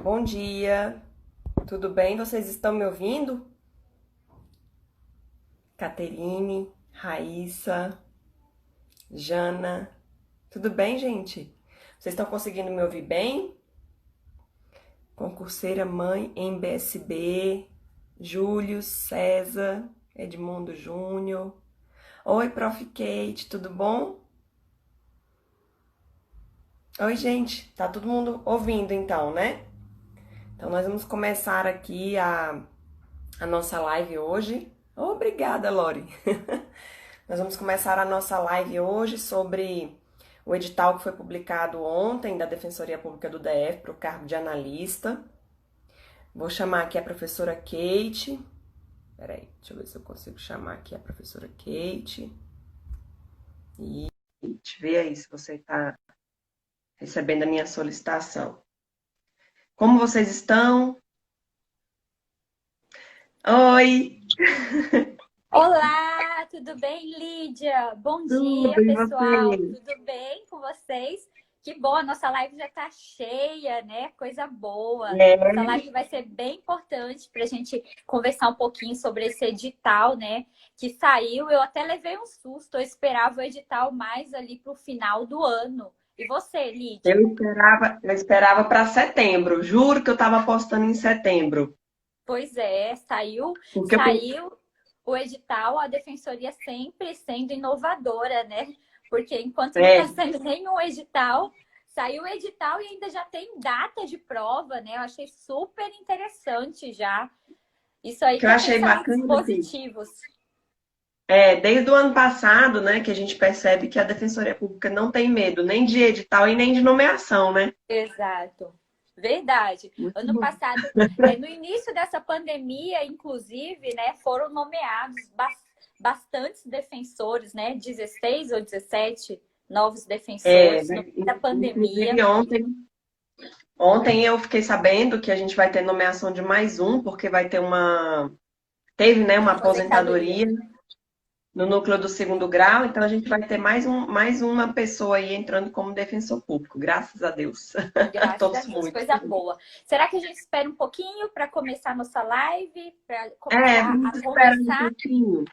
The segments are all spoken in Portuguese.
bom dia. Tudo bem? Vocês estão me ouvindo? Caterine, Raíssa, Jana. Tudo bem, gente? Vocês estão conseguindo me ouvir bem? Concurseira mãe em BSB, Júlio, César, Edmundo Júnior. Oi, Prof. Kate, tudo bom? Oi, gente. Tá todo mundo ouvindo então, né? Então nós vamos começar aqui a nossa live hoje. Obrigada, Lori. Nós vamos começar a nossa live hoje sobre o edital que foi publicado ontem da Defensoria Pública do DF para o cargo de analista. Vou chamar aqui a professora Kate. Peraí, deixa eu ver se eu consigo chamar aqui a professora Kate. E ver aí se você está recebendo a minha solicitação. Como vocês estão? Oi! Olá, tudo bem, Lídia? Bom dia, Tudo, e pessoal. vocês? Tudo bem com vocês? Que bom, a nossa live já está cheia, né? Coisa boa. Essa É, live vai ser bem importante para a gente conversar um pouquinho sobre esse edital, né? Que saiu, eu até levei um susto, eu esperava o edital mais ali para o final do ano. E você, Lídia? eu esperava para setembro. Juro que eu estava apostando em setembro. Pois é, Porque eu saiu o edital, a defensoria sempre sendo inovadora, né? Porque enquanto não está é, sendo nenhum edital, saiu o edital e ainda já tem data de prova, né? Eu achei super interessante já. Isso aí que eu que é achei pensamentos bacana que positivos. desde o ano passado, né, que a gente percebe que a Defensoria Pública não tem medo nem de edital e nem de nomeação, né? Exato. Verdade. Muito Ano bom. passado, no início dessa pandemia, inclusive, né, foram nomeados bastantes defensores, né? 16 ou 17 novos É, defensores no né, meio da pandemia. inclusive ontem eu fiquei sabendo que a gente vai ter nomeação de mais um, porque teve, né, uma Aposentadoria. aposentadoria no núcleo do segundo grau, então a gente vai ter mais uma pessoa aí entrando como defensor público, graças a Deus. Graças a Todos Deus, muito. coisa boa. Será que a gente espera um pouquinho para começar nossa live, para começar Vamos a esperar um conversar? pouquinho.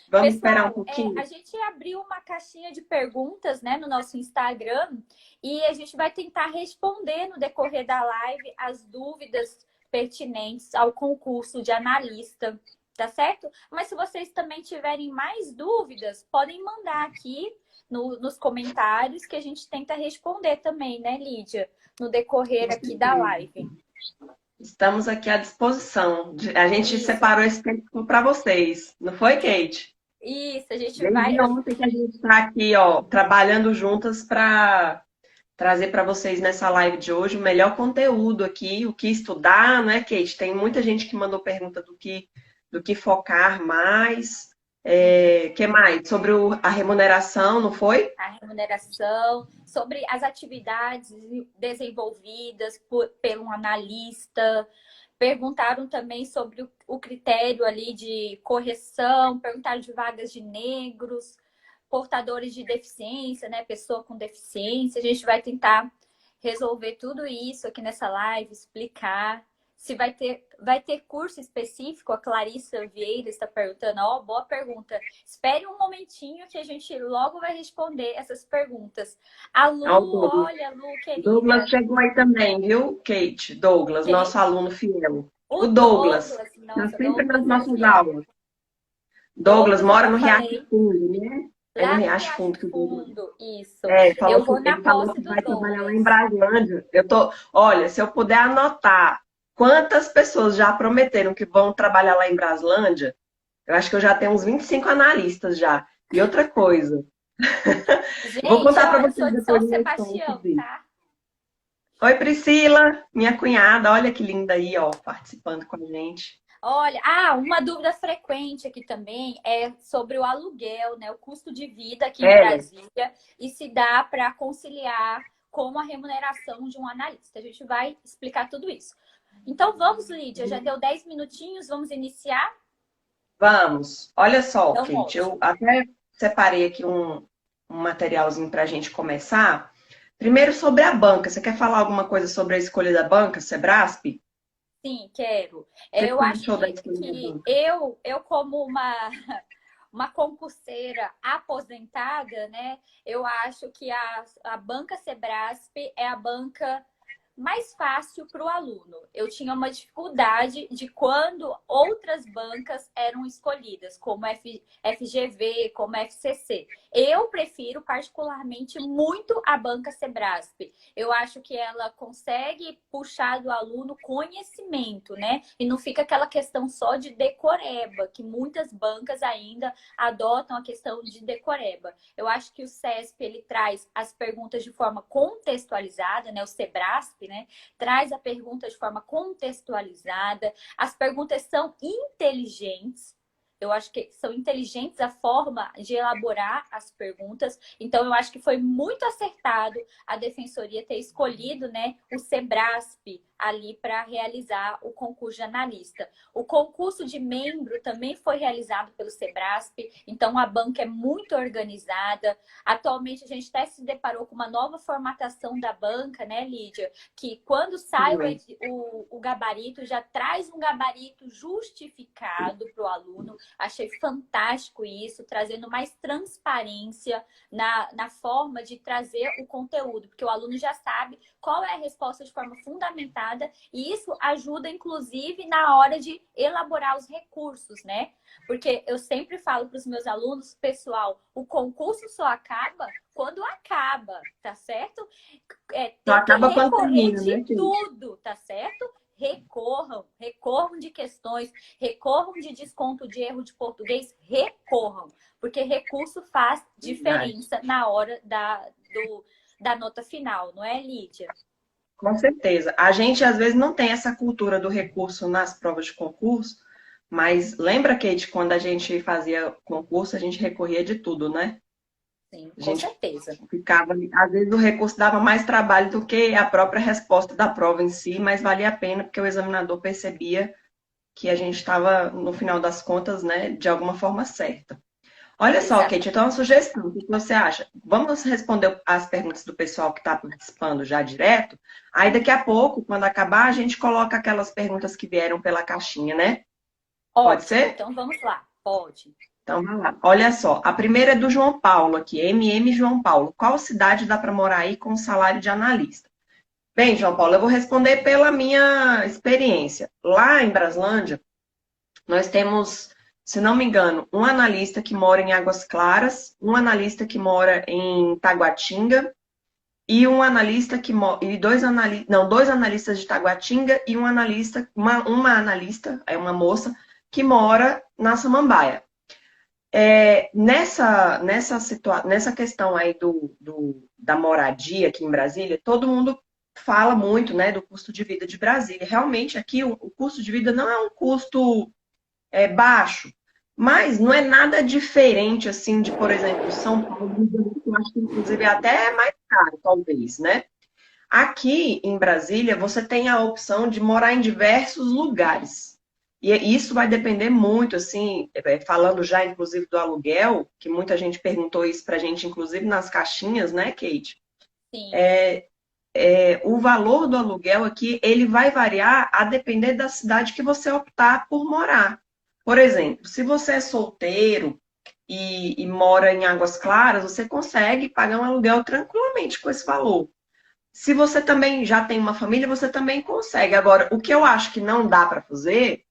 Vamos esperar um Pessoal, a pouquinho. gente abriu uma caixinha de perguntas, né, no nosso Instagram e a gente vai tentar responder no decorrer da live as dúvidas pertinentes ao concurso de analista, tá certo? Mas se vocês também tiverem mais dúvidas, podem mandar aqui nos comentários que a gente tenta responder também, né, Lídia? No decorrer Com aqui da certeza. live. Estamos aqui à disposição. A gente Isso, separou esse tempo para vocês, não foi, Kate? isso, a gente vai. Desde ontem que a gente está aqui, ó, trabalhando juntas para trazer para vocês nessa live de hoje o melhor conteúdo aqui, o que estudar, né, Kate? Tem muita gente que mandou pergunta do que focar mais. Que mais? Sobre a remuneração, não foi? A remuneração, sobre as atividades desenvolvidas pelo analista. Perguntaram também sobre o critério ali de correção, perguntaram de vagas de negros, portadores de deficiência, né? Pessoa com deficiência. A gente vai tentar resolver tudo isso aqui nessa live, explicar. Se vai ter curso específico, a Clarissa Vieira está perguntando, ó, boa pergunta. Espere um momentinho que a gente logo vai responder essas perguntas. A Ah, o Lu, Douglas. olha, Lu, Douglas querida. chegou aí também, viu, Kate? Douglas, Quem? nosso aluno fiel. O O Douglas, Douglas. está Nossa, sempre nas Douglas é nossas fiel. aulas. Douglas Douglas, eu mora já no Riacho falei. Fundo, né? É no Lá no Riacho Riacho Fundo que o Douglas. Fundo, isso. Falou Eu que, vou na ele falou posse que do vai trabalhar lá em Douglas. Braslândia. Olha, se eu puder anotar quantas pessoas já prometeram que vão trabalhar lá em Braslândia, eu acho que eu já tenho uns 25 analistas já. E outra coisa, vou Gente, contar para olha, eu vocês sou de depois São uma história Sebastião, sobre isso. tá? Oi, Priscila, minha cunhada, olha que linda aí, ó, participando com a gente. Olha, uma dúvida frequente aqui também é sobre o aluguel, né? O custo de vida aqui em É, Brasília e se dá para conciliar com a remuneração de um analista. A gente vai explicar tudo isso. Então vamos, Lídia, já deu 10 minutinhos, vamos iniciar? vamos. Olha só, Então, Kate, eu ótimo. até separei aqui um materialzinho para a gente começar. Primeiro sobre a banca. Você quer falar alguma coisa sobre a escolha da banca, Sebrasp? O Sim, quero. que Eu você acho achou da escolha da que banca? eu como uma concurseira aposentada, né? Eu acho que a banca Sebrasp é a banca mais fácil para o aluno. Eu tinha uma dificuldade de quando outras bancas eram escolhidas, como FGV, como FCC. Eu prefiro particularmente muito a banca Sebrasp. Eu acho que ela consegue puxar do aluno conhecimento, né? E não fica aquela questão só de decoreba, que muitas bancas ainda adotam a questão de decoreba. Eu acho que o CESP ele traz as perguntas de forma contextualizada, né? O Sebrasp, né? Traz a pergunta de forma contextualizada. As perguntas são inteligentes. Eu acho que são inteligentes a forma de elaborar as perguntas. Então, eu acho que foi muito acertado a defensoria ter escolhido, né, o Sebrasp ali para realizar o concurso de analista. O concurso de membro também foi realizado pelo Sebrasp, então a banca é muito organizada. Atualmente, a gente até se deparou com uma nova formatação da banca, né, Lídia? Que quando sai Sim. o gabarito, já traz um gabarito justificado para o aluno. Achei fantástico isso, trazendo mais transparência na forma de trazer o conteúdo, porque o aluno já sabe qual é a resposta de forma fundamentada e isso ajuda, inclusive, na hora de elaborar os recursos, né? Porque eu sempre falo para os meus alunos, pessoal, o concurso só acaba quando acaba, tá certo? Só Tem que acaba quando recorrer termina, de né, Kate? tudo, tá certo? Recorram de questões, recorram de desconto de erro de português, recorram, porque recurso faz Verdade. diferença na hora da nota final, não é, Lídia? Com certeza. A gente, às vezes, não tem essa cultura do recurso nas provas de concurso, mas lembra, Kate, quando a gente fazia concurso, a gente recorria de tudo, né? Sim, A com gente certeza. ficava, às vezes o recurso dava mais trabalho do que a própria resposta da prova em si, mas valia a pena porque o examinador percebia que a gente estava, no final das contas, né, de alguma forma certa. Olha só, Kate, Exatamente. então uma sugestão, o que você acha? Vamos responder as perguntas do pessoal que está participando já direto, aí daqui a pouco, quando acabar, a gente coloca aquelas perguntas que vieram pela caixinha, né? Pode Ótimo. ser? Então vamos lá. Pode. Então, vai lá. Olha só, a primeira é do João Paulo aqui, MM João Paulo. Qual cidade dá para morar aí com salário de analista? Bem, João Paulo, eu vou responder pela minha experiência. Lá em Braslândia, nós temos, se não me engano, um analista que mora em Águas Claras, um analista que mora em Taguatinga e um analista que mora e dois analistas de Taguatinga e um analista, uma analista, é uma moça que mora na Samambaia. Nessa questão aí da moradia aqui em Brasília, todo mundo fala muito, né, do custo de vida de Brasília. Realmente, aqui o custo de vida não é um custo baixo, mas não é nada diferente, assim, de, por exemplo, São Paulo, Rio de Janeiro, que eu acho que, inclusive, é até mais caro, talvez, né? Aqui em Brasília, você tem a opção de morar em diversos lugares. E isso vai depender muito, assim, falando já inclusive do aluguel, que muita gente perguntou isso para a gente, inclusive nas caixinhas, né, Kate? Sim, O valor do aluguel aqui, ele vai variar a depender da cidade que você optar por morar. Por exemplo, se você é solteiro e mora em Águas Claras, você consegue pagar um aluguel tranquilamente com esse valor. Se você também já tem uma família, você também consegue. Agora, o que eu acho que não dá para fazer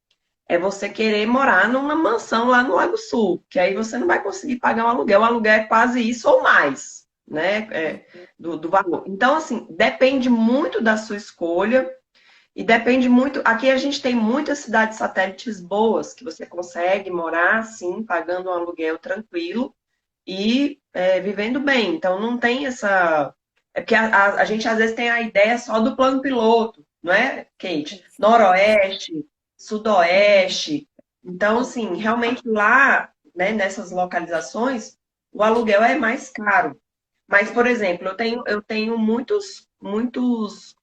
é você querer morar numa mansão lá no Lago Sul, que aí você não vai conseguir pagar um aluguel. O aluguel é quase isso ou mais, né? Do valor. Então, assim, depende muito da sua escolha e depende muito. Aqui a gente tem muitas cidades satélites boas que você consegue morar, sim, pagando um aluguel tranquilo e vivendo bem. Então, não tem essa. É porque a gente às vezes tem a ideia só do plano piloto, não é, Kate? isso. Noroeste, Sudoeste. Então, Sim. assim, realmente lá, né, nessas localizações, o aluguel é mais caro. Mas, por exemplo, eu tenho muitos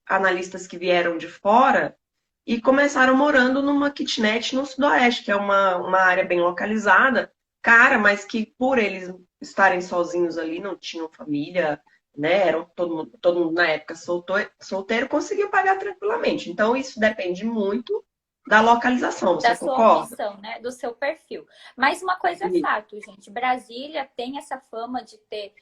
analistas que vieram de fora e começaram morando numa kitnet no Sudoeste, que é uma área bem localizada, cara, mas que por eles estarem sozinhos ali, não tinham família, né? Era todo mundo na época solteiro, conseguiu pagar tranquilamente. Então, isso depende muito da localização, Da você sua concorda? opção, né? Do seu perfil. Mas uma coisa é Isso. fato, gente. Brasília tem essa fama de ter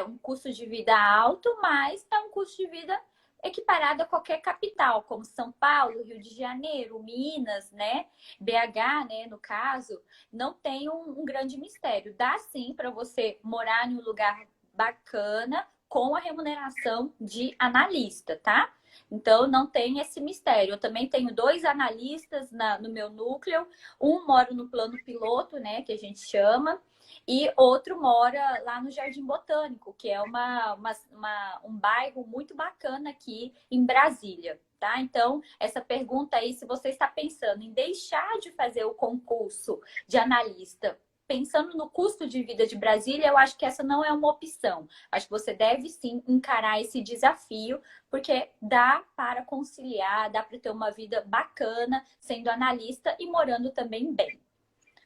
um custo de vida alto, mas é um custo de vida equiparado a qualquer capital, como São Paulo, Rio de Janeiro, Minas, né? BH, né? No caso, não tem um grande mistério. Dá sim para você morar em um lugar bacana com a remuneração de analista, tá? Então, não tem esse mistério. Eu também tenho dois analistas no meu núcleo. Um mora no plano piloto, né, que a gente chama, e outro mora lá no Jardim Botânico, que é um bairro muito bacana aqui em Brasília. Tá? Então, essa pergunta aí, se você está pensando em deixar de fazer o concurso de analista, pensando no custo de vida de Brasília, eu acho que essa não é uma opção. Acho que você deve sim encarar esse desafio, porque dá para conciliar, dá para ter uma vida bacana sendo analista e morando também bem.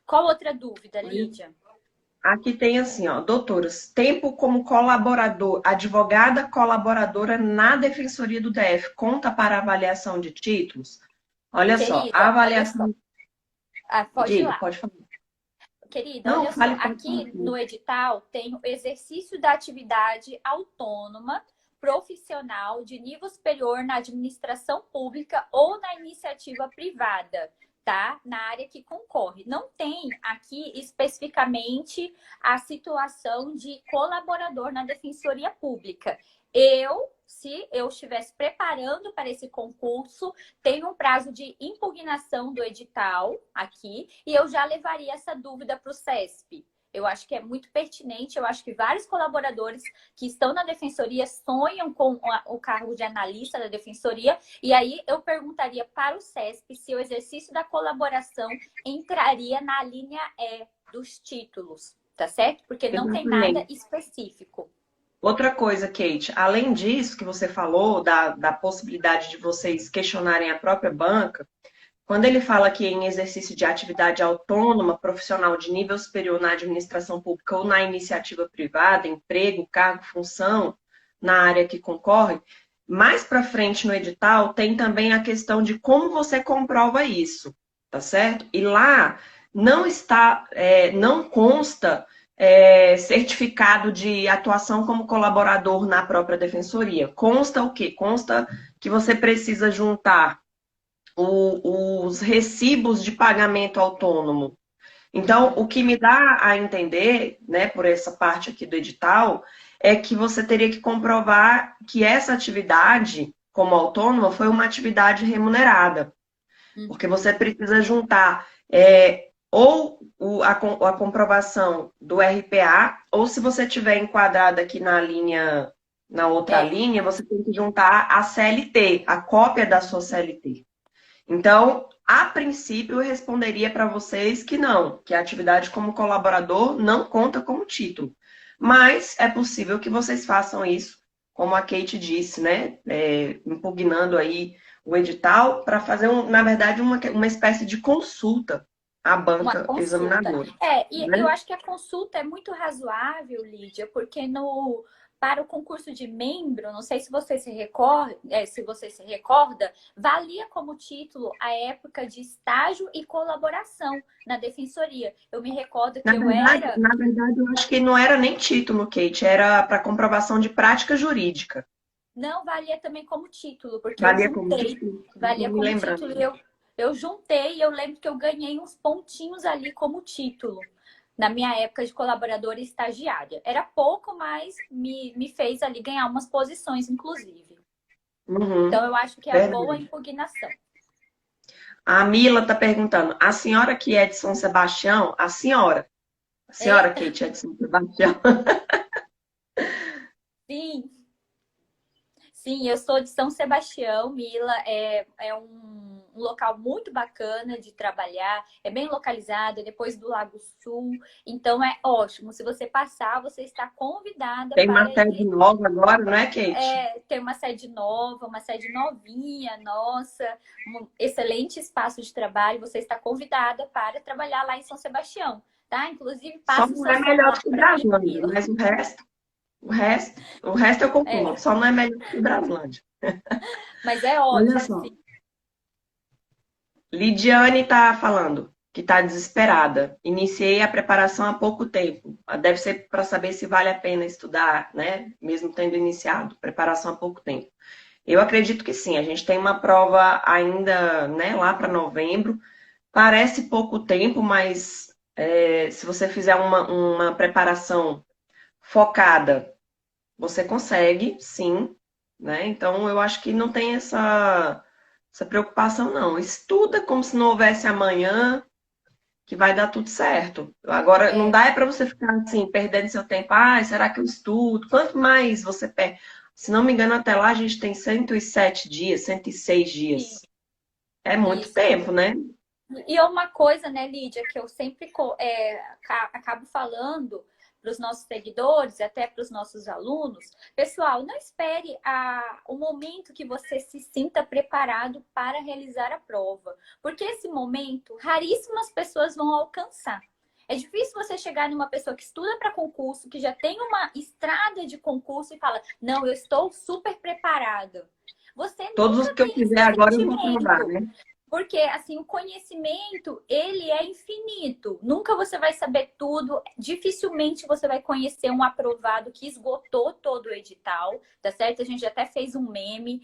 Qual outra dúvida, Lídia? Aqui tem assim, ó, doutoras, tempo como colaborador, advogada colaboradora na Defensoria do DF, conta para avaliação de títulos? Olha só, a Querida, olha só. avaliação. Ah, pode ir Diga, lá. pode falar. Querida, Não, olha só. pode falar. Aqui no edital tem o exercício da atividade autônoma profissional de nível superior na administração pública ou na iniciativa privada, tá? Na área que concorre. Não tem aqui especificamente a situação de colaborador na defensoria pública. Se eu estivesse preparando para esse concurso, tem um prazo de impugnação do edital aqui e eu já levaria essa dúvida para o CESP. Eu acho que é muito pertinente, eu acho que vários colaboradores que estão na defensoria sonham com o cargo de analista da defensoria, e aí eu perguntaria para o CESP se o exercício da colaboração entraria na linha E dos títulos, tá certo? Porque não tem nada Exatamente. específico. Outra coisa, Kate, além disso que você falou, da possibilidade de vocês questionarem a própria banca, quando ele fala que em exercício de atividade autônoma, profissional de nível superior na administração pública ou na iniciativa privada, emprego, cargo, função, na área que concorre, mais para frente no edital tem também a questão de como você comprova isso, tá certo? E lá não está, não consta certificado de atuação como colaborador na própria defensoria. Consta o quê? Consta que você precisa juntar os recibos de pagamento autônomo. Então, o que me dá a entender, né, por essa parte aqui do edital, é que você teria que comprovar que essa atividade, como autônoma, foi uma atividade remunerada. Porque você precisa juntar ou a comprovação do RPA, ou se você tiver enquadrado aqui na outra É, linha, você tem que juntar a CLT, a cópia da sua CLT. Então, a princípio, eu responderia para vocês que não, que a atividade como colaborador não conta como título. Mas é possível que vocês façam isso, como a Kate disse, né? Impugnando aí o edital para fazer, na verdade, uma espécie de consulta à uma banca consulta. examinadora. E eu Né? acho que a consulta é muito razoável, Lídia, porque para o concurso de membro, não sei se você se recorda, valia como título a época de estágio e colaboração na defensoria. Eu me recordo que eu era. Na verdade, eu acho que não era nem título, Kate, era para comprovação de prática jurídica. Não valia também como título, porque eu Valia como juntei, título? Não valia estou me como lembrando. título. Eu juntei e eu lembro que eu ganhei uns pontinhos ali como título. Na minha época de colaboradora e estagiária. Era pouco, mas me fez ali ganhar umas posições, inclusive. Uhum, Então, eu acho que é a boa verdade. impugnação. A Mila está perguntando, a senhora que é de São Sebastião, a senhora É, Kate é de São Sebastião, sim, sim, eu sou de São Sebastião, Mila. É um local muito bacana de trabalhar, é bem localizado, é depois do Lago Sul. Então, é ótimo. Se você passar, você está convidada tem uma para sede ir. nova agora, não é, Kate? Tem uma sede nova, uma sede novinha, nossa, um excelente espaço de trabalho. Você está convidada para trabalhar lá em São Sebastião, tá? Inclusive, Só passe o não seu é melhor celular do que para mim, Brasília, Mila. mas o resto, O resto eu concordo, É, só não é melhor que o Braslândia. mas é Olha ótimo, só, sim. Lidiane está falando que está desesperada. Iniciei a preparação há pouco tempo. Deve ser para saber se vale a pena estudar, né? Mesmo tendo iniciado preparação há pouco tempo. Eu acredito que sim. A gente tem uma prova ainda, né, lá para novembro. Parece pouco tempo, mas se você fizer uma preparação focada, você consegue, sim, né? Então eu acho que não tem essa preocupação, não. Estuda como se não houvesse amanhã, que vai dar tudo certo. Agora, não É, dá para você ficar assim, perdendo seu tempo. Ah, será que eu estudo? Quanto mais você perde. Se não me engano, até lá a gente tem 107 dias, 106 sim, dias. É muito isso. tempo, né? E é uma coisa, né, Lídia, que eu sempre acabo falando para os nossos seguidores, até para os nossos alunos, pessoal, não espere o momento que você se sinta preparado para realizar a prova, porque esse momento raríssimas pessoas vão alcançar. É difícil você chegar numa pessoa que estuda para concurso, que já tem uma estrada de concurso e fala: não, eu estou super preparada. Você Todos os nunca que eu tem esse fizer agora eu vou provar, sentimento. né? Porque, assim, o conhecimento, ele é infinito. Nunca você vai saber tudo. Dificilmente você vai conhecer um aprovado que esgotou todo o edital, tá certo? A gente até fez um meme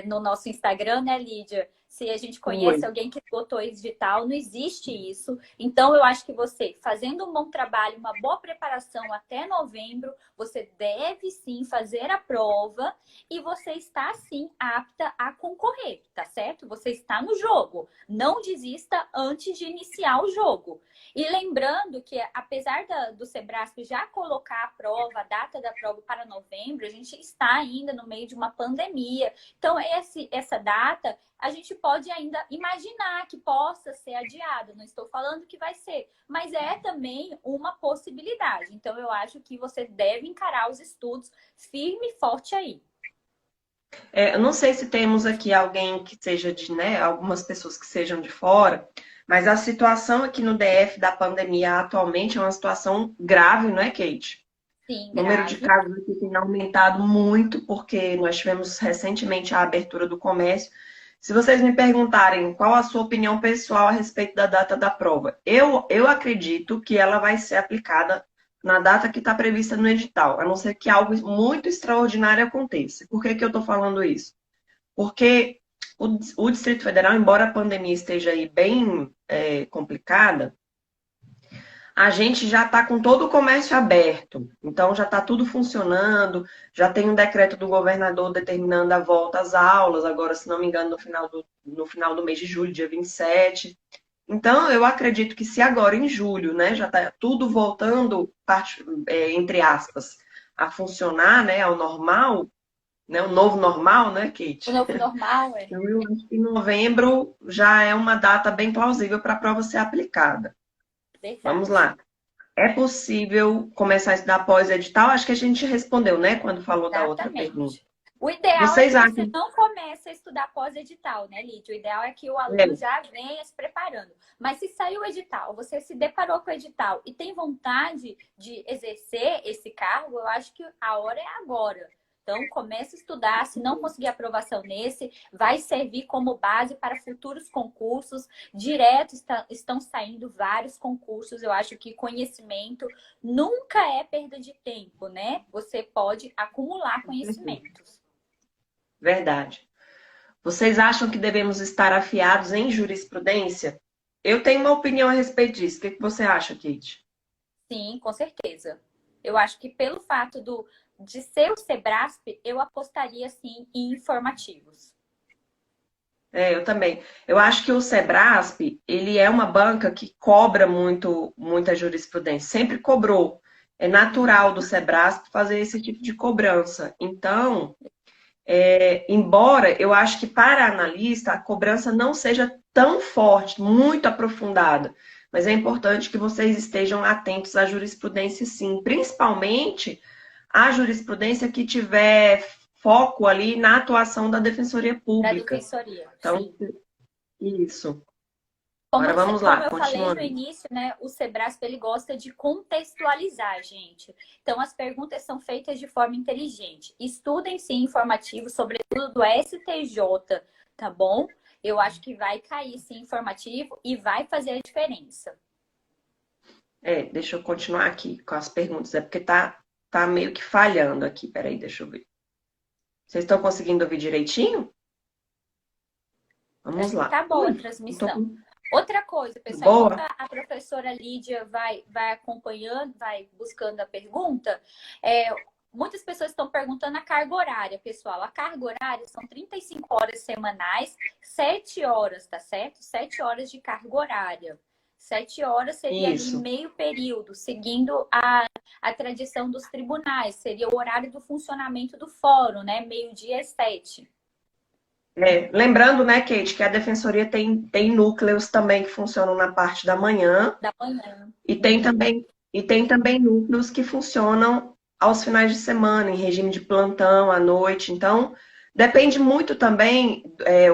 no nosso Instagram, né, Lídia? Se a gente Foi. conhece alguém que esgotou o edital, não existe isso. Então, eu acho que você, fazendo um bom trabalho, uma boa preparação até novembro, você deve sim fazer a prova e você está sim apta a concorrer, tá certo? Você está no jogo. Não desista antes de iniciar o jogo. E lembrando que, apesar do Sebrasp já colocar a prova, a data da prova para novembro, a gente está ainda no meio de uma pandemia. Então, essa data a gente pode ainda imaginar que possa ser adiada. Não estou falando que vai ser, mas é também uma possibilidade. Então, eu acho que você deve encarar os estudos firme e forte aí. Eu não sei se temos aqui alguém que seja de, né, algumas pessoas que sejam de fora, mas a situação aqui no DF da pandemia atualmente é uma situação grave, não é, Kate? Sim, O número de grave. casos aqui tem aumentado muito, porque nós tivemos recentemente a abertura do comércio. Se vocês me perguntarem qual a sua opinião pessoal a respeito da data da prova, eu acredito que ela vai ser aplicada na data que está prevista no edital, a não ser que algo muito extraordinário aconteça. Por que eu estou falando isso? Porque o Distrito Federal, embora a pandemia esteja aí bem complicada, a gente já está com todo o comércio aberto, então já está tudo funcionando, já tem um decreto do governador determinando a volta às aulas, agora, se não me engano, no final do mês de julho, dia 27. Então, eu acredito que se agora, em julho, né, já está tudo voltando, entre aspas, a funcionar, né, ao normal, né, o novo normal, né, O Kate? novo normal é Então, eu acho que novembro já é uma data bem plausível para a prova ser aplicada. Vamos verdade. lá. É possível começar a estudar pós-edital? Acho que a gente respondeu, né, quando falou da outra pergunta. Exatamente. O ideal é Vocês que você acham? não comece a estudar pós-edital, né, Lídia? O ideal é que o aluno É, já venha se preparando. Mas se saiu o edital, você se deparou com o edital e tem vontade de exercer esse cargo, eu acho que a hora é agora. Então, comece a estudar. Se não conseguir aprovação nesse, vai servir como base para futuros concursos. Direto estão saindo vários concursos. Eu acho que conhecimento nunca é perda de tempo, né? Você pode acumular conhecimentos. verdade. Vocês acham que devemos estar afiados em jurisprudência? Eu tenho uma opinião a respeito disso. O que você acha, Kate? Sim, com certeza. Eu acho que pelo fato de ser o Sebrasp, eu apostaria sim em informativos. Eu também. Eu acho que o Sebrasp, ele é uma banca que cobra muito, muita jurisprudência. Sempre cobrou. É natural do Sebrasp fazer esse tipo de cobrança. Então, embora eu acho que para analista a cobrança não seja tão forte, muito aprofundada, mas é importante que vocês estejam atentos à jurisprudência, sim, principalmente a jurisprudência que tiver foco ali na atuação da Defensoria Da Pública. defensoria, Então, sim. isso. Agora vamos Como lá, eu falei no continuando. início, né, o Sebrasp ele gosta de contextualizar, gente. Então, as perguntas são feitas de forma inteligente. Estudem sim informativo, sobretudo do STJ, tá bom? Eu acho que vai cair sim informativo e vai fazer a diferença. Deixa eu continuar aqui com as perguntas. É porque tá meio que falhando aqui. Peraí, deixa eu ver. Vocês estão conseguindo ouvir direitinho? Para Vamos mim lá. tá boa a Não tô transmissão. com... Outra coisa, pessoal, enquanto Boa? a professora Lídia vai acompanhando, vai buscando a pergunta, muitas pessoas estão perguntando a carga horária, pessoal. A carga horária são 35 horas semanais, 7 horas, tá certo? 7 horas de carga horária. 7 horas seria ali Isso. meio período, seguindo a tradição dos tribunais. Seria o horário do funcionamento do fórum, né? Meio-dia às 7. Lembrando, né, Kate, que a defensoria tem núcleos também que funcionam na parte da manhã Da manhã. e tem também núcleos que funcionam aos finais de semana, em regime de plantão, à noite. Então, depende muito também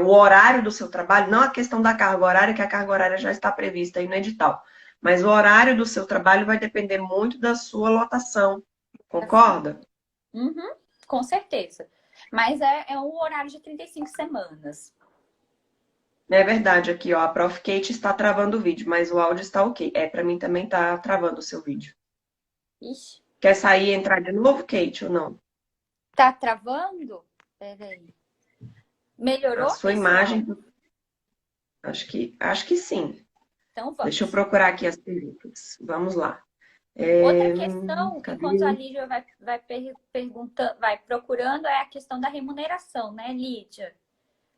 o horário do seu trabalho, não a questão da carga horária, que a carga horária já está prevista aí no edital, mas o horário do seu trabalho vai depender muito da sua lotação. Concorda? Uhum, com certeza. Mas é um horário de 35 semanas. É verdade, aqui, ó, a Prof. Kate está travando o vídeo, mas o áudio está ok. Para mim também está travando o seu vídeo. Ixi, Quer sair e entrar de novo, Kate, ou não? tá travando? Peraí. A Melhorou, sua pessoal? imagem, acho que sim. Então Deixa eu vamos. procurar aqui as perguntas. Vamos lá. Outra questão, enquanto a Cadê? Lídia perguntando, vai procurando, é a questão da remuneração, né, Lídia?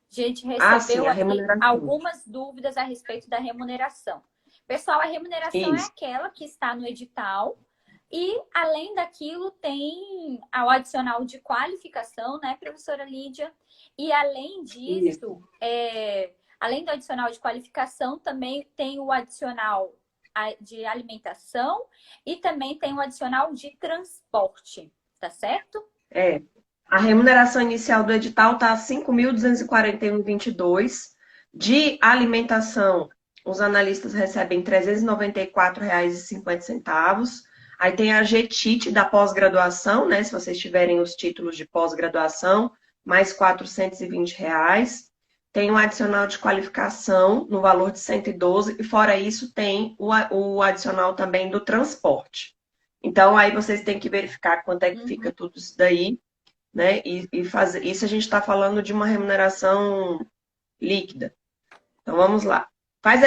A gente Ah, sim, recebeu a ali remuneração. algumas dúvidas a respeito da remuneração. Pessoal, a remuneração é Isso, aquela que está no edital e, além daquilo, tem o adicional de qualificação, né, professora Lídia? E, além isso. disso, além do adicional de qualificação, também tem o adicional de alimentação e também tem o adicional de transporte, tá certo? É. A remuneração inicial do edital está 5.241,22. De alimentação, os analistas recebem R$ 394,50. Aí tem a GTIT da pós-graduação, né? Se vocês tiverem os títulos de pós-graduação, mais R$ 420. Tem um adicional de qualificação no valor de 112, e fora isso tem o adicional também do transporte. Então, aí vocês têm que verificar quanto é que fica Uhum. tudo isso daí, né? E fazer isso, a gente está falando de uma remuneração líquida. Então vamos lá. Faz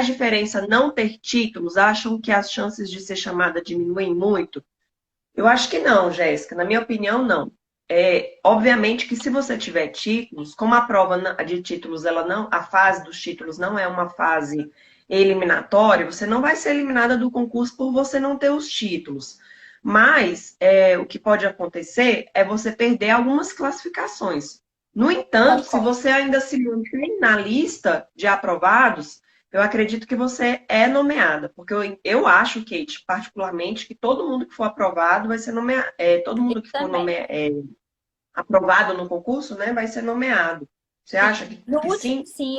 diferença não ter títulos? Acham que as chances de ser chamada diminuem muito? Eu acho que não, Jéssica. Na minha opinião, não. Obviamente que se você tiver títulos, como a prova de títulos, ela não, a fase dos títulos não é uma fase eliminatória, você não vai ser eliminada do concurso por você não ter os títulos. Mas o que pode acontecer é você perder algumas classificações. No entanto, se Concordo. você ainda se mantém na lista de aprovados, eu acredito que você é nomeada, porque eu acho, Kate, particularmente, que todo mundo que for aprovado vai ser nomeado, todo Eu mundo que for também. aprovado no concurso, né, vai ser nomeado. Você Sim. acha que, No que último, sim? sim,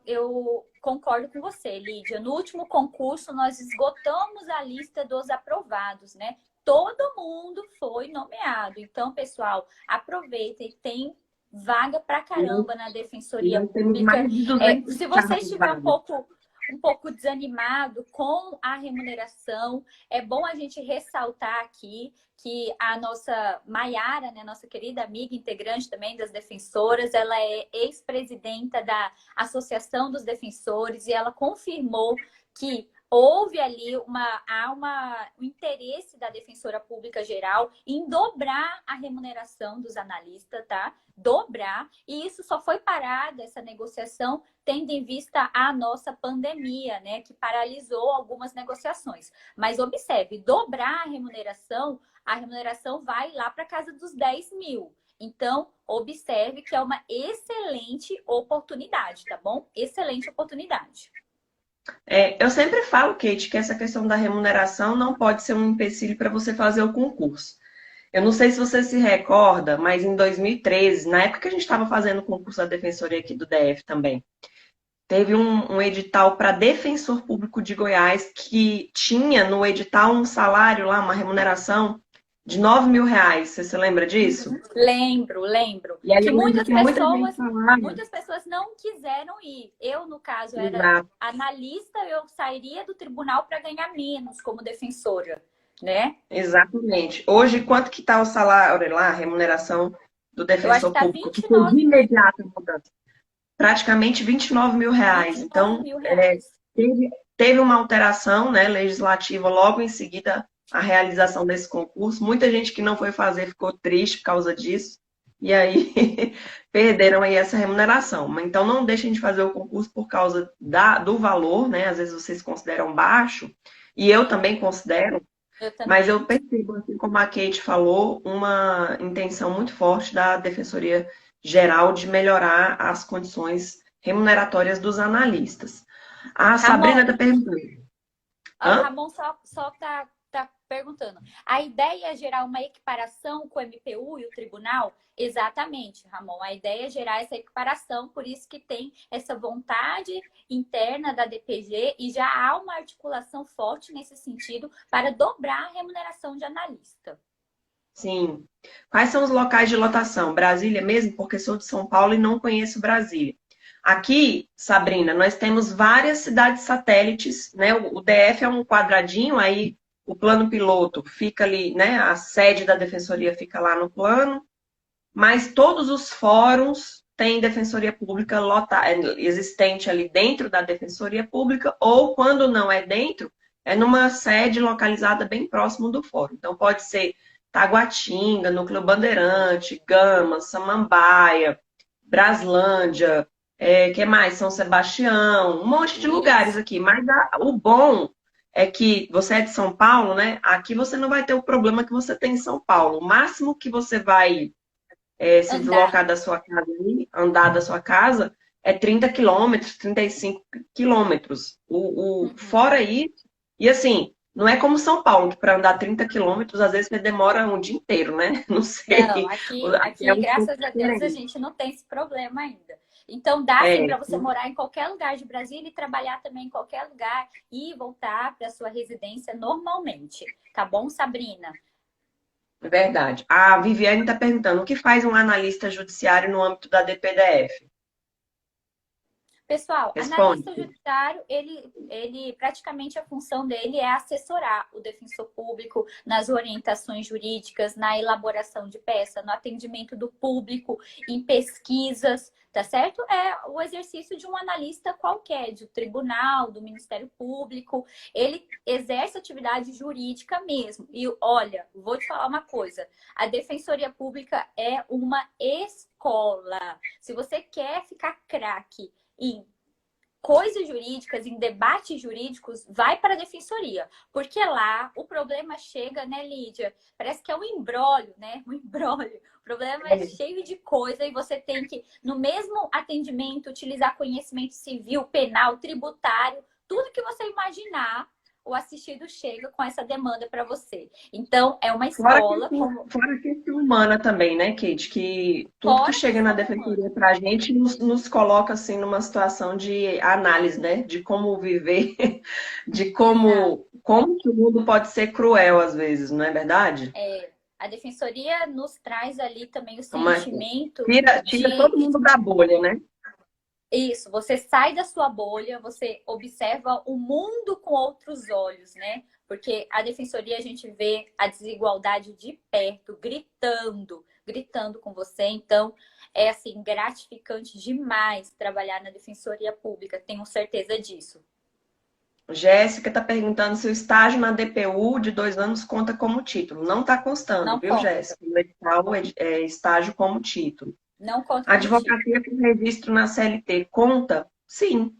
eu concordo com você, Lídia. No último concurso, nós esgotamos a lista dos aprovados, né? Todo mundo foi nomeado. Então, pessoal, aproveitem, tem vaga pra caramba na E Defensoria nós temos Pública. mais de 200 Se você cargos estiver vagos. um pouco desanimado com a remuneração, é bom a gente ressaltar aqui que a nossa Maiara, né, nossa querida amiga integrante também das defensoras, ela é ex-presidenta da Associação dos Defensores e ela confirmou que houve ali um interesse da Defensora Pública Geral em dobrar a remuneração dos analistas, tá? Dobrar, e isso só foi parado, essa negociação, tendo em vista a nossa pandemia, né, que paralisou algumas negociações. Mas observe, dobrar a remuneração vai lá para casa dos 10 mil. Então, observe que é uma excelente oportunidade, tá bom? Excelente oportunidade. Eu sempre falo, Kate, que essa questão da remuneração não pode ser um empecilho para você fazer o concurso. Eu não sei se você se recorda, mas em 2013, na época que a gente estava fazendo o concurso da Defensoria aqui do DF também, teve um edital para defensor público de Goiás que tinha no edital um salário lá, uma remuneração de R$ 9.000. Você se lembra disso? Uhum. Lembro, lembro. E aí Que eu lembro que muita gente falava. muitas pessoas não quiseram ir. Eu, no caso, era Exato, analista, eu sairia do tribunal para ganhar menos como defensora, né? exatamente. Hoje, quanto que está o salário lá, a remuneração do Eu acho que defensor tá público? Que foi de imediato a mudança. Praticamente R$ 29.000. 29 Então, mil reais. teve uma alteração, né, legislativa logo em seguida a realização desse concurso. Muita gente que não foi fazer ficou triste por causa disso. E aí perderam aí essa remuneração. Então não deixem de fazer o concurso por causa do valor, né? Às vezes vocês consideram baixo, e eu Sim, também considero, eu mas também. eu percebo, assim como a Kate falou, uma intenção muito forte da Defensoria Geral de melhorar as condições remuneratórias dos analistas. A Sabrina Ramon, está perguntando. Hã? Ramon só tá perguntando. A ideia é gerar uma equiparação com o MPU e o tribunal? Exatamente, Ramon. A ideia é gerar essa equiparação, por isso que tem essa vontade interna da DPG e já há uma articulação forte nesse sentido para dobrar a remuneração de analista. Sim. Quais são os locais de lotação? Brasília mesmo, porque sou de São Paulo e não conheço Brasília. Aqui, Sabrina, nós temos várias cidades satélites, né? O DF é um quadradinho, aí o plano piloto fica ali, né? A sede da defensoria fica lá no plano, mas todos os fóruns têm defensoria pública existente ali dentro da defensoria pública, ou quando não é dentro, é numa sede localizada bem próximo do fórum. Então pode ser Taguatinga, Núcleo Bandeirante, Gama, Samambaia, Braslândia, que mais? São Sebastião, um monte de lugares Isso. aqui. Mas o bom é que você é de São Paulo, né? Aqui você não vai ter o problema que você tem em São Paulo. O máximo que você vai se Andar. deslocar da sua casa ali, andar da sua casa, é 30 quilômetros, 35 quilômetros. Uhum. Fora isso, e assim, não é como São Paulo, que para andar 30 quilômetros, às vezes demora um dia inteiro, né? Não Não, sei. Aqui é aqui, um pouco graças a Deus, a diferente. gente não tem esse problema ainda. Então, dá sim É, para você morar em qualquer lugar de Brasília e trabalhar também em qualquer lugar e voltar para sua residência normalmente. Tá bom, Sabrina? verdade. A Viviane está perguntando, o que faz um analista judiciário no âmbito da DPDF? Pessoal, Responde. analista judiciário, ele praticamente a função dele é assessorar o defensor público nas orientações jurídicas, na elaboração de peça, no atendimento do público, em pesquisas, tá certo? É o exercício de um analista qualquer, de tribunal, do Ministério Público. Ele exerce atividade jurídica mesmo. E olha, vou te falar uma coisa: a Defensoria Pública é uma escola. Se você quer ficar craque em coisas jurídicas, em debates jurídicos, vai para a defensoria. Porque lá o problema chega, né, Lídia? Parece que é um imbróglio, né? Um imbróglio. O problema é cheio de coisa e você tem que, no mesmo atendimento, utilizar conhecimento civil, penal, tributário, tudo que você imaginar, o assistido chega com essa demanda para você. Então, é uma escola como Fora a questão humana também, né, Kate? Que tudo que fora a chega na questão humana. defensoria para a gente nos coloca assim numa situação de análise, né? De como viver, de Exato. como que o mundo pode ser cruel às vezes, não é verdade? É, a defensoria nos traz ali também o Uma, sentimento tira de todo mundo da bolha, né? isso, você sai da sua bolha, você observa o mundo com outros olhos, né? Porque a defensoria a gente vê a desigualdade de perto, gritando com você. Então, é assim, gratificante demais trabalhar na defensoria pública, tenho certeza disso. Jéssica está perguntando se o estágio na DPU de 2 anos conta como título. Não está constando, Não viu, conta, Jéssica? O edital é estágio como título. não conta A como título. advocacia com registro na CLT conta? Sim.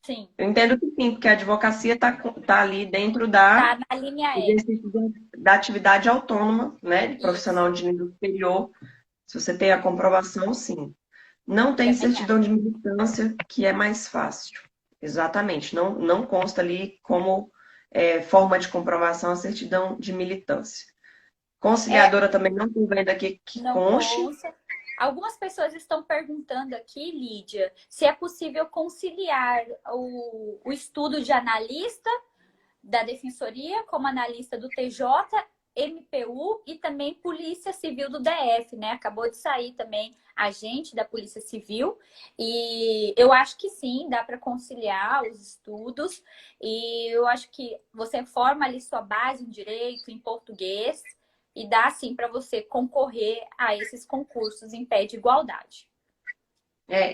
Sim, Eu entendo que sim, porque a advocacia está ali dentro da tá na linha E. exercício da atividade autônoma, né, de profissional Isso, de nível superior. Se você tem a comprovação, sim. Não tem também acho. certidão de militância, que é mais fácil. Exatamente. Não consta ali como forma de comprovação a certidão de militância. É, Conciliadora também não estou vendo aqui que não conste. consta. Algumas pessoas estão perguntando aqui, Lídia, se é possível conciliar o estudo de analista da Defensoria como analista do TJ, MPU e também Polícia Civil do DF, né? Acabou de sair também agente da Polícia Civil e eu acho que sim, dá para conciliar os estudos e eu acho que você forma ali sua base em direito, em português e dá sim para você concorrer a esses concursos em pé de igualdade.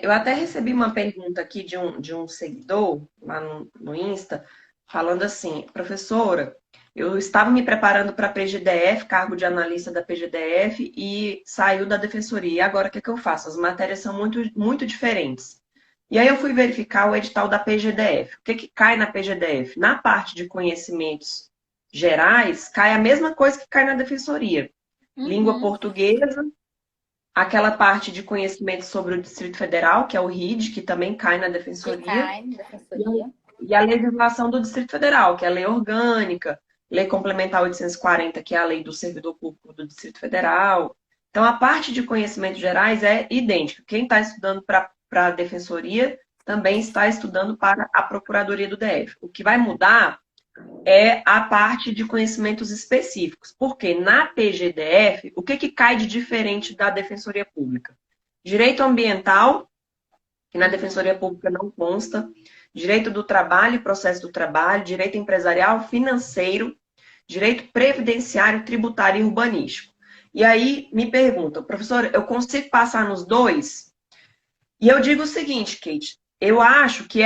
Eu até recebi uma pergunta aqui de um seguidor lá no Insta, falando assim, professora, eu estava me preparando para a PGDF, cargo de analista da PGDF, e saiu da defensoria. E agora o que é que eu faço? As matérias são muito, muito diferentes. E aí eu fui verificar o edital da PGDF. O que que cai na PGDF? Na parte de conhecimentos gerais, cai a mesma coisa que cai na defensoria. Língua Uhum. portuguesa, aquela parte de conhecimento sobre o Distrito Federal, que é o RID, que também cai na Que Defensoria, cai na Defensoria. e a legislação do Distrito Federal, que é a lei orgânica, lei complementar 840, que é a lei do servidor público do Distrito Federal. Então, a parte de conhecimentos gerais é idêntica. Quem está estudando para a Defensoria também está estudando para a Procuradoria do DF. O que vai mudar é a parte de conhecimentos específicos. Porque na PGDF, o que cai de diferente da Defensoria Pública? Direito ambiental, que na Defensoria Pública não consta, direito do trabalho e processo do trabalho, direito empresarial, financeiro, direito previdenciário, tributário e urbanístico. E aí me perguntam, professor, eu consigo passar nos dois? E eu digo o seguinte, Kate, eu acho que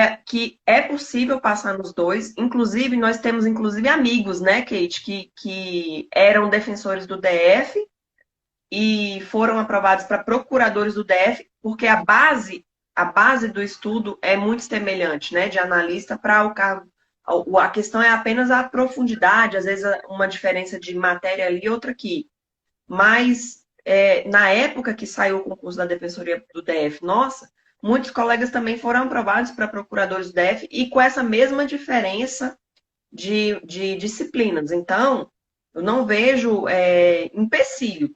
é possível passar nos dois. Inclusive, nós temos amigos, né, Kate, que eram defensores do DF e foram aprovados para procuradores do DF, porque a base do estudo é muito semelhante, né, de analista para o cargo. A questão é apenas a profundidade, às vezes uma diferença de matéria ali e outra aqui. Mas na época que saiu o concurso da Defensoria do DF, nossa, muitos colegas também foram aprovados para procuradores do DF e com essa mesma diferença de disciplinas. Então, eu não vejo empecilho.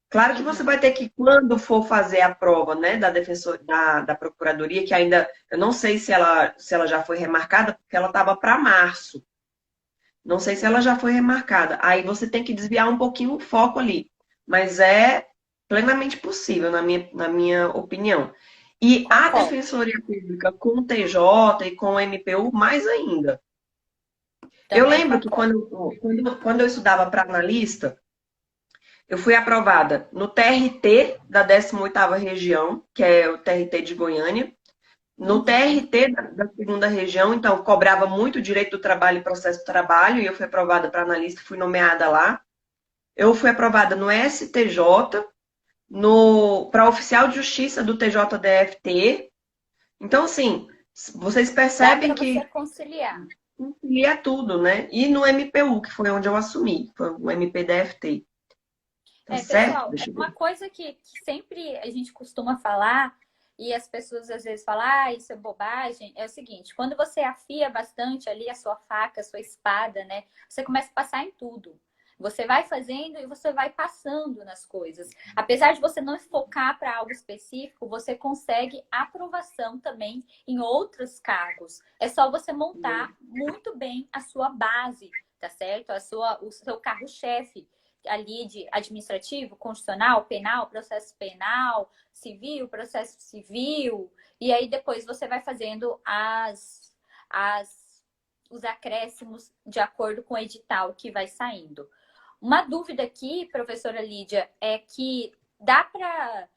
Claro que você Uhum. vai ter que, quando for fazer a prova, né, da Procuradoria, que ainda, eu não sei se ela já foi remarcada, porque ela estava para março. Não sei se ela já foi remarcada. Aí você tem que desviar um pouquinho o foco ali. Mas é plenamente possível, na minha opinião. E a Concordo. Defensoria Pública com o TJ e com o MPU, mais ainda. Eu Também lembro que concordo. quando eu estudava para analista, eu fui aprovada no TRT da 18ª região, que é o TRT de Goiânia, no Uhum. TRT da segunda região, então cobrava muito direito do trabalho e processo do trabalho, e eu fui aprovada para analista, fui nomeada lá. Eu fui aprovada no STJ, para oficial de justiça do TJDFT. Então, assim, vocês Dá percebem para você que conciliar. é tudo, né? E no MPU, que foi onde eu assumi, foi o MPDFT. Tá certo? Pessoal, Deixa eu uma ver. coisa que sempre a gente costuma falar e as pessoas às vezes falam, isso é bobagem, é o seguinte, quando você afia bastante ali a sua faca, a sua espada, né? Você começa a passar em tudo. Você vai fazendo e você vai passando nas coisas. Apesar de você não focar para algo específico, você consegue aprovação também em outros cargos. É só você montar muito bem a sua base, tá certo? O seu carro-chefe ali de administrativo, constitucional, penal, processo penal, civil, processo civil, e aí depois você vai fazendo os acréscimos de acordo com o edital que vai saindo. Uma dúvida aqui, professora Lídia, é que dá para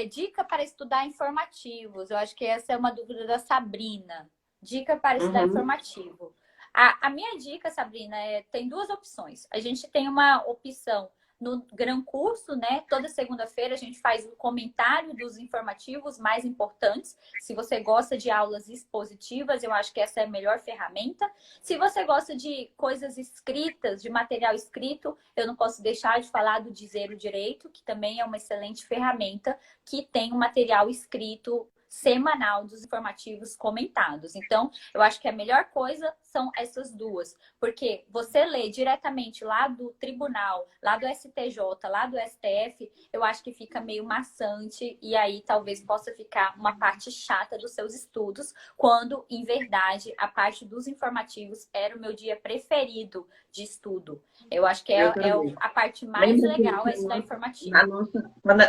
dica para estudar informativos. Eu acho que essa é uma dúvida da Sabrina. Dica para estudar Uhum. informativo. A minha dica, Sabrina, tem duas opções. A gente tem uma opção no Gran Curso, né? Toda segunda-feira a gente faz o comentário dos informativos mais importantes. Se você gosta de aulas expositivas, eu acho que essa é a melhor ferramenta. Se você gosta de coisas escritas, de material escrito, eu não posso deixar de falar do Dizer o Direito, que também é uma excelente ferramenta que tem um material escrito semanal dos informativos comentados. Então, eu acho que a melhor coisa são essas duas, porque você lê diretamente lá do tribunal, lá do STJ, lá do STF, eu acho que fica meio maçante e aí talvez possa ficar uma parte chata dos seus estudos, quando, em verdade, a parte dos informativos era o meu dia preferido de estudo. Eu acho que Eu também. a parte mais Lembra legal é que estudar informativo.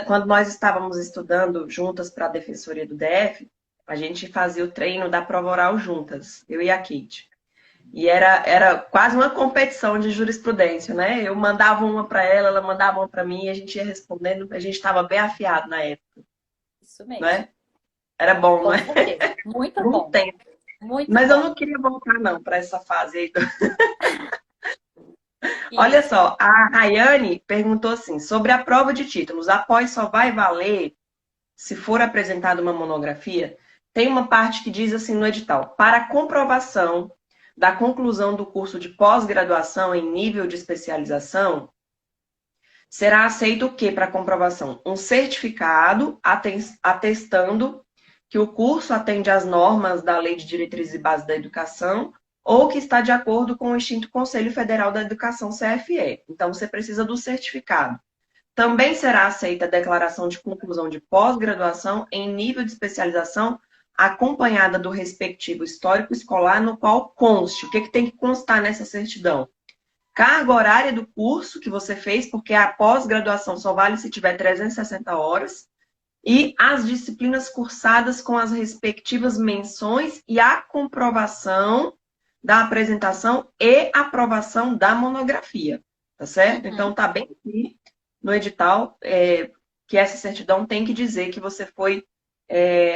quando nós estávamos estudando juntas para a Defensoria do DF, a gente fazia o treino da prova oral juntas, eu e a Kate. E era quase uma competição de jurisprudência, né? Eu mandava uma para ela, ela mandava uma para mim, e a gente ia respondendo, a gente estava bem afiado na época, Isso não mesmo. é? Era bom, não Com é? certeza. Muito Por um bom. tempo. Muito Mas eu não bom. queria voltar, não, para essa fase aí. Olha Isso. só, a Rayane perguntou assim, sobre a prova de títulos, após só vai valer se for apresentada uma monografia? Tem uma parte que diz assim no edital, para comprovação da conclusão do curso de pós-graduação em nível de especialização, será aceito o que para comprovação? Um certificado atestando que o curso atende às normas da Lei de Diretrizes e Bases da Educação ou que está de acordo com o extinto Conselho Federal da Educação, CFE. Então, você precisa do certificado. Também será aceita a declaração de conclusão de pós-graduação em nível de especialização, acompanhada do respectivo histórico escolar, no qual conste. O que tem que constar nessa certidão? Carga horária do curso que você fez, porque a pós-graduação só vale se tiver 360 horas, e as disciplinas cursadas com as respectivas menções e a comprovação da apresentação e aprovação da monografia, tá certo? Então, Uhum. tá bem aqui no edital que essa certidão tem que dizer que você foi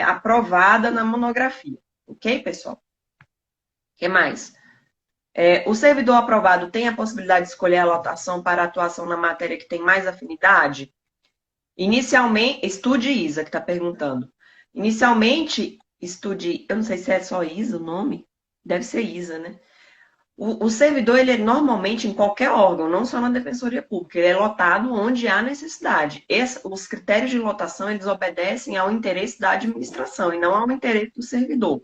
aprovada na monografia, ok, pessoal? O que mais? O servidor aprovado tem a possibilidade de escolher a lotação para atuação na matéria que tem mais afinidade? Inicialmente, estude ISA, que está perguntando. Inicialmente, estude, eu não sei se é só ISA o nome, deve ser ISA, né? O servidor, ele é normalmente em qualquer órgão, não só na Defensoria Pública, ele é lotado onde há necessidade. Os critérios de lotação, eles obedecem ao interesse da administração e não ao interesse do servidor.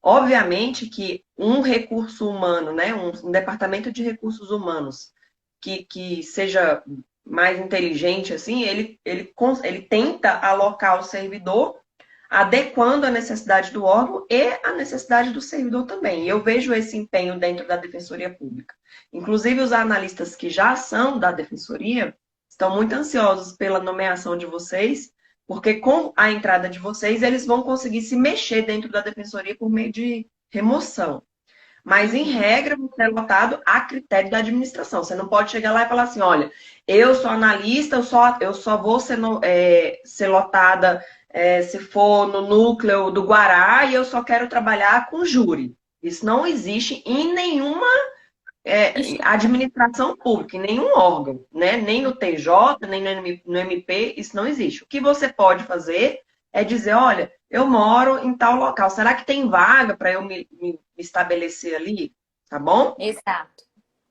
Obviamente que um recurso humano, né, um departamento de recursos humanos que seja mais inteligente, assim, ele tenta alocar o servidor adequando a necessidade do órgão e a necessidade do servidor também. E eu vejo esse empenho dentro da Defensoria Pública. Inclusive, os analistas que já são da Defensoria estão muito ansiosos pela nomeação de vocês, porque com a entrada de vocês, eles vão conseguir se mexer dentro da Defensoria por meio de remoção. Mas, em Uhum. regra, você é lotado a critério da administração. Você não pode chegar lá e falar assim, olha, eu sou analista, eu só vou ser lotada se for no núcleo do Guará e eu só quero trabalhar com júri. Isso não existe em nenhuma administração pública, em nenhum órgão, né? Nem no TJ, nem no MP, isso não existe. O que você pode fazer é dizer, olha, eu moro em tal local, será que tem vaga para eu me estabelecer ali? Tá bom? Exato.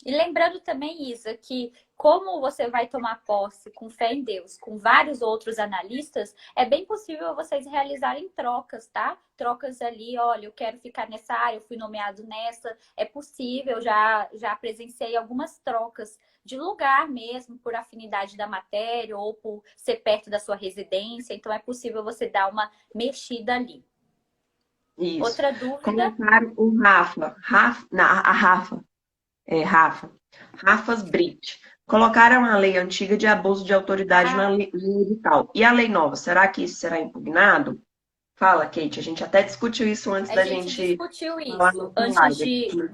E lembrando também, Isa, que como você vai tomar posse com fé em Deus, com vários outros analistas, é bem possível vocês realizarem trocas, tá? Trocas ali, olha, eu quero ficar nessa área, eu fui nomeado nessa. É possível, já presenciei algumas trocas de lugar mesmo, por afinidade da matéria ou por ser perto da sua residência. Então, é possível você dar uma mexida ali. Isso. Outra dúvida? Colocaram o Rafa. Rafas Brit. Colocaram a lei antiga de abuso de autoridade na Ah, lei edital. E a lei nova, será que isso será impugnado? Fala, Kate, a gente até discutiu isso antes a da gente gente discutiu falar isso no antes live.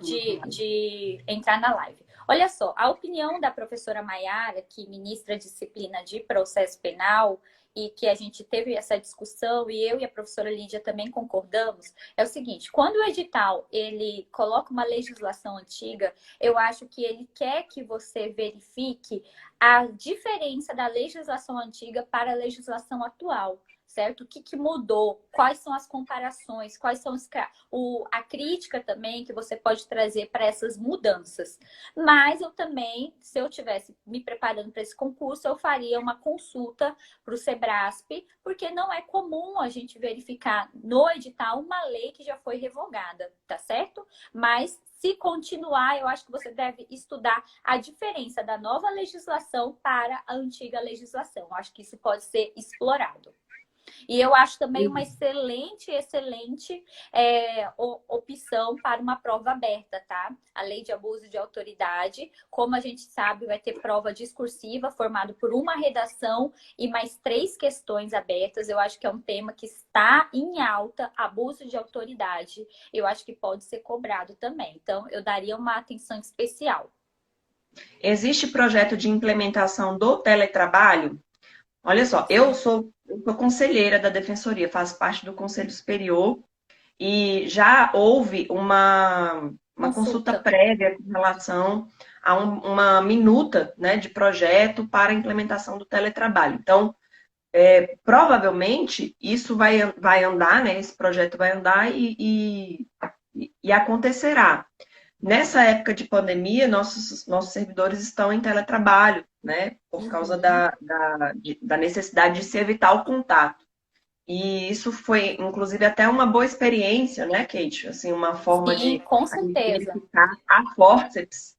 de entrar na live. Olha só, a opinião da professora Maiara, que ministra a disciplina de processo penal, e que a gente teve essa discussão, e eu e a professora Lídia também concordamos, é o seguinte: quando o edital ele coloca uma legislação antiga, eu acho que ele quer que você verifique a diferença da legislação antiga para a legislação atual, certo? O que, que mudou? Quais são as comparações? Quais são a crítica também que você pode trazer para essas mudanças? Mas eu também, se eu tivesse me preparando para esse concurso, eu faria uma consulta para o Sebrasp, porque não é comum a gente verificar no edital uma lei que já foi revogada, tá certo? Mas se continuar, eu acho que você deve estudar a diferença da nova legislação para a antiga legislação. Eu acho que isso pode ser explorado. E eu acho também uma excelente opção para uma prova aberta, tá? A lei de abuso de autoridade, como a gente sabe, vai ter prova discursiva formada por uma redação e mais 3 questões abertas. Eu acho que é um tema que está em alta, abuso de autoridade. Eu acho que pode ser cobrado também. Então, eu daria uma atenção especial. Existe projeto de implementação do teletrabalho? Olha só, eu sou conselheira da Defensoria, faço parte do Conselho Superior e já houve uma consulta prévia com relação a uma minuta, né, de projeto para a implementação do teletrabalho. Então, provavelmente, isso vai andar, né, esse projeto vai andar e acontecerá. Nessa época de pandemia, nossos servidores estão em teletrabalho, né? Por causa da necessidade de se evitar o contato. E isso foi, inclusive, até uma boa experiência, né, Kate? Assim, uma forma Sim, de com a gente certeza. verificar a forceps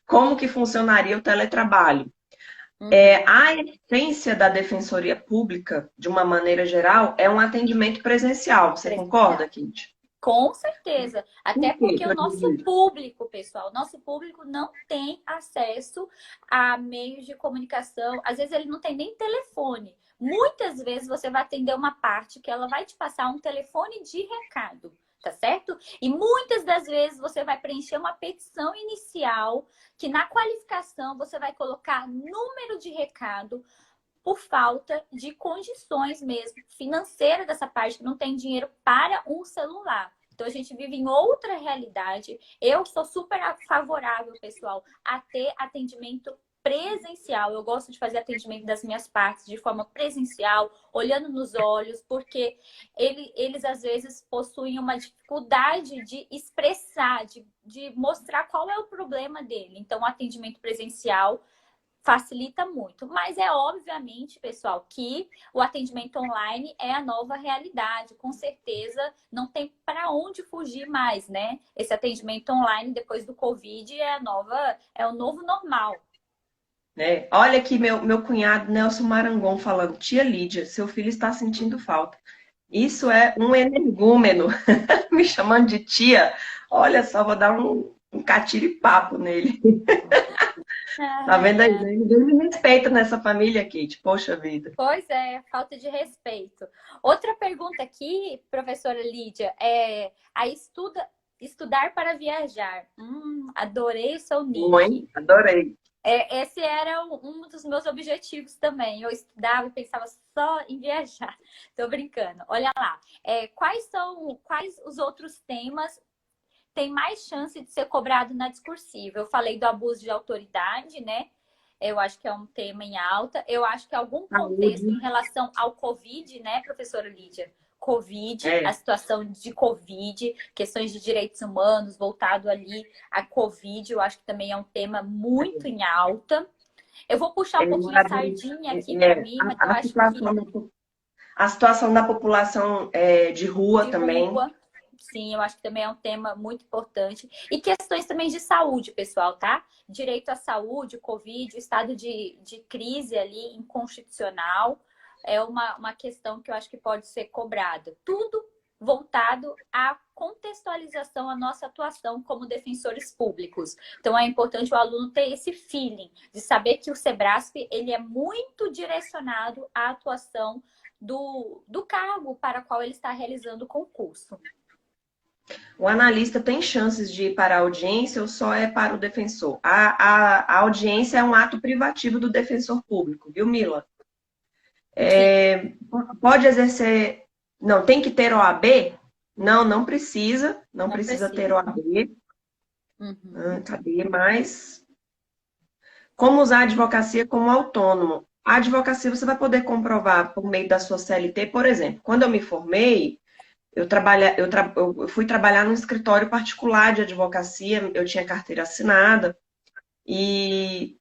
como que funcionaria o teletrabalho. A essência da Defensoria Pública, de uma maneira geral, é um atendimento presencial. Você concorda, Presencial. Kate? Com certeza. Até Por quê? porque o nosso público, pessoal, o nosso público não tem acesso a meios de comunicação. Às vezes ele não tem nem telefone. Muitas vezes você vai atender uma parte que ela vai te passar um telefone de recado, tá certo? E muitas das vezes você vai preencher uma petição inicial que na qualificação você vai colocar número de recado por falta de condições mesmo financeiras dessa parte, que não tem dinheiro para um celular. Então, a gente vive em outra realidade. Eu sou super favorável, pessoal, a ter atendimento presencial. Eu gosto de fazer atendimento das minhas partes de forma presencial, olhando nos olhos, porque eles às vezes possuem uma dificuldade de expressar, de mostrar qual é o problema dele. Então, o atendimento presencial facilita muito. Mas é obviamente, pessoal, que o atendimento online é a nova realidade. Com certeza não tem para onde fugir mais, né? Esse atendimento online depois do Covid é o novo normal. Olha aqui meu cunhado Nelson Marangon falando, tia Lídia, seu filho está sentindo falta. Isso é um energúmeno, me chamando de tia. Olha só, vou dar um catiripapo nele. Tá vendo aí? Ninguém me respeita nessa família, Kate. Poxa vida. Pois é, falta de respeito. Outra pergunta aqui, professora Lídia, estudar para viajar. Adorei o seu nick. Adorei. Esse era um dos meus objetivos também. Eu estudava e pensava só em viajar. Tô brincando. Olha lá. Quais os outros temas têm mais chance de ser cobrado na discursiva? Eu falei do abuso de autoridade, né? Eu acho que é um tema em alta. Eu acho que algum contexto em relação ao Covid, né, professora Lídia? Covid, a situação de Covid, questões de direitos humanos voltado ali a Covid, eu acho que também é um tema muito em alta. Eu vou puxar um pouquinho a sardinha aqui para mim, mas eu acho que... A situação da população de rua também. Sim, eu acho que também é um tema muito importante. E questões também de saúde, pessoal, tá? Direito à saúde, Covid, estado de crise ali inconstitucional. É uma questão que eu acho que pode ser cobrada. Tudo voltado à contextualização, à nossa atuação como defensores públicos. Então, é importante o aluno ter esse feeling de saber que o Sebrasp ele é muito direcionado à atuação do cargo para o qual ele está realizando o concurso. O analista tem chances de ir para a audiência ou só é para o defensor? A audiência é um ato privativo do defensor público, viu, Mila? Pode exercer... Não, tem que ter OAB? Não precisa. Não precisa ter OAB. Cadê mais? Como usar a advocacia como autônomo? A advocacia você vai poder comprovar por meio da sua CLT, por exemplo. Quando eu me formei, eu fui trabalhar num escritório particular de advocacia, eu tinha carteira assinada, e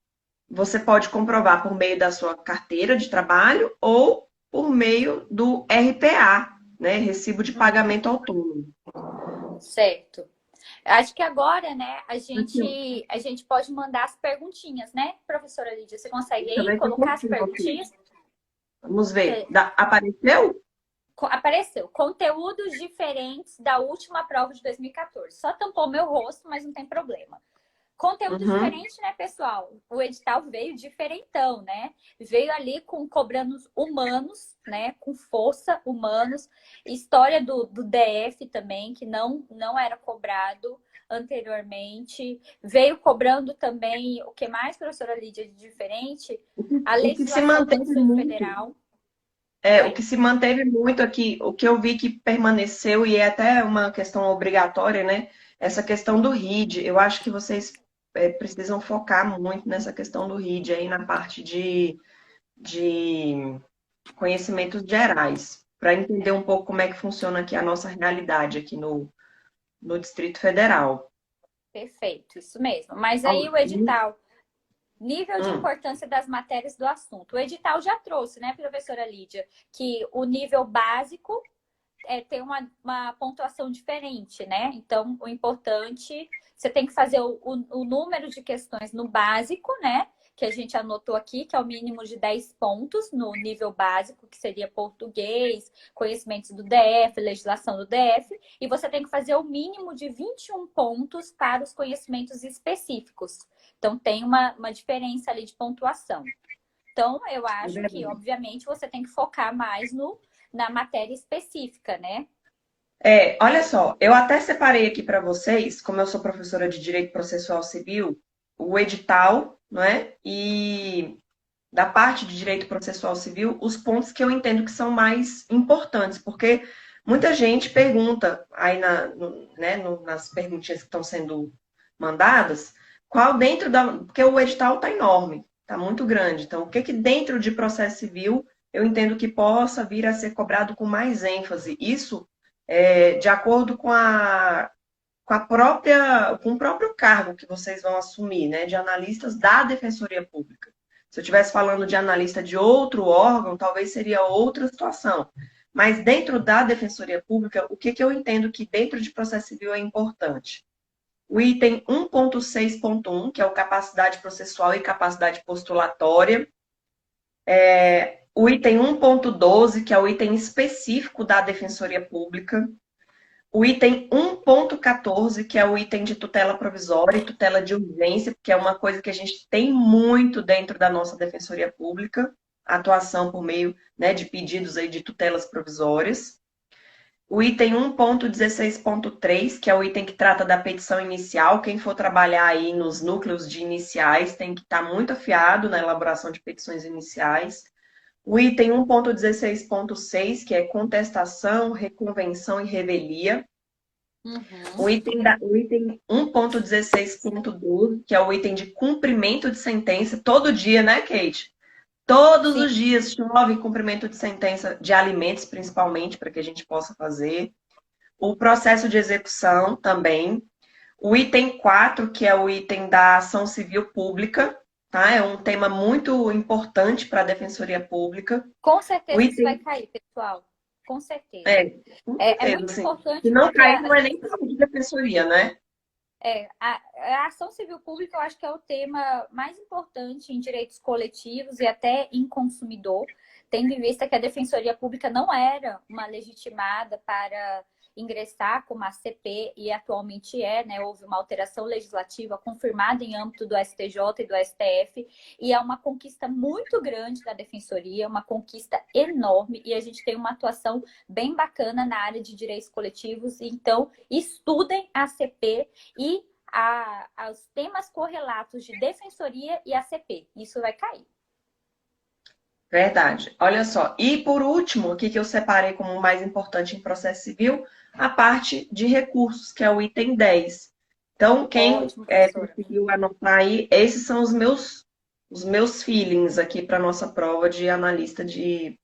você pode comprovar por meio da sua carteira de trabalho ou por meio do RPA, né? Recibo de Uhum. pagamento autônomo. Certo. Acho que agora, né, a Aqui, gente, a gente pode mandar as perguntinhas, né, professora Lídia? Você consegue deixa eu aí ver se eu colocar as consigo aqui. perguntinhas? Vamos ver. Você- Apareceu? Apareceu. Conteúdos diferentes da última prova de 2014. Só tampou meu rosto, mas não tem problema. Conteúdo Uhum. diferente, né, pessoal? O edital veio diferentão, né? Veio ali com cobrando humanos, né? Com força, humanos. História do DF também, que não era cobrado anteriormente. Veio cobrando também, o que mais, professora Lídia, de diferente? A O que se legislação do manteve Distrito muito, Federal. o Oi? que se manteve muito aqui, o que eu vi que permaneceu, e é até uma questão obrigatória, né? Essa questão do RID. Eu acho que vocês precisam focar muito nessa questão do RID aí na parte de conhecimentos gerais, para entender um pouco como é que funciona aqui a nossa realidade aqui no Distrito Federal. Perfeito, isso mesmo. Mas Ó, aí o edital. Nível de hum, importância das matérias do assunto. O edital já trouxe, né, professora Lídia, que o nível básico tem uma pontuação diferente, né? Então, o importante, você tem que fazer o número de questões no básico, né? Que a gente anotou aqui, que é o mínimo de 10 pontos no nível básico, que seria português, conhecimentos do DF, legislação do DF, e você tem que fazer o mínimo de 21 pontos para os conhecimentos específicos. Então, tem uma diferença ali de pontuação. Então, eu é acho que, verdade. obviamente, você tem que focar mais na matéria específica, né? Olha só, eu até separei aqui para vocês, como eu sou professora de Direito Processual Civil, o edital, não é? E da parte de Direito Processual Civil, os pontos que eu entendo que são mais importantes, porque muita gente pergunta aí nas perguntinhas que estão sendo mandadas, qual dentro da. Porque o edital está enorme, está muito grande. Então, o que que dentro de processo civil eu entendo que possa vir a ser cobrado com mais ênfase? Isso de acordo com o próprio cargo que vocês vão assumir, né, de analistas da Defensoria Pública. Se eu estivesse falando de analista de outro órgão, talvez seria outra situação. Mas dentro da Defensoria Pública, o que, que eu entendo que dentro de processo civil é importante? O item 1.6.1, que é o capacidade processual e capacidade postulatória. O item 1.12, que é o item específico da Defensoria Pública. O item 1.14, que é o item de tutela provisória e tutela de urgência, que é uma coisa que a gente tem muito dentro da nossa Defensoria Pública, atuação por meio, né, de pedidos aí de tutelas provisórias. O item 1.16.3, que é o item que trata da petição inicial. Quem for trabalhar aí nos núcleos de iniciais tem que estar muito afiado na elaboração de petições iniciais. O item 1.16.6, que é contestação, reconvenção e revelia. Uhum. O item 1.16.12, que é o item de cumprimento de sentença, todo dia, né, Kate? Todos Sim, os dias chove cumprimento de sentença de alimentos, principalmente, para que a gente possa fazer. O processo de execução também. O item 4, que é o item da ação civil pública, tá? É um tema muito importante para a Defensoria Pública. com O certeza isso vai item. cair, pessoal. Com certeza. É, com É certeza, muito assim. Se importante não porque cair, a não é gente nem para de defensoria, né? a ação civil pública eu acho que é o tema mais importante em direitos coletivos e até em consumidor, tendo em vista que a Defensoria Pública não era uma legitimada para ingressar como a CP e atualmente é, né? Houve uma alteração legislativa confirmada em âmbito do STJ e do STF, e é uma conquista muito grande da Defensoria, uma conquista enorme, e a gente tem uma atuação bem bacana na área de direitos coletivos. Então, estudem a CP e aos temas correlatos de defensoria e ACP. Isso vai cair. Verdade. Olha só. E por último, o que eu separei como mais importante em processo civil, a parte de recursos, que é o item 10. Então, quem Ótimo, professora. conseguiu anotar aí, esses são os meus os meus feelings aqui para nossa prova de analista de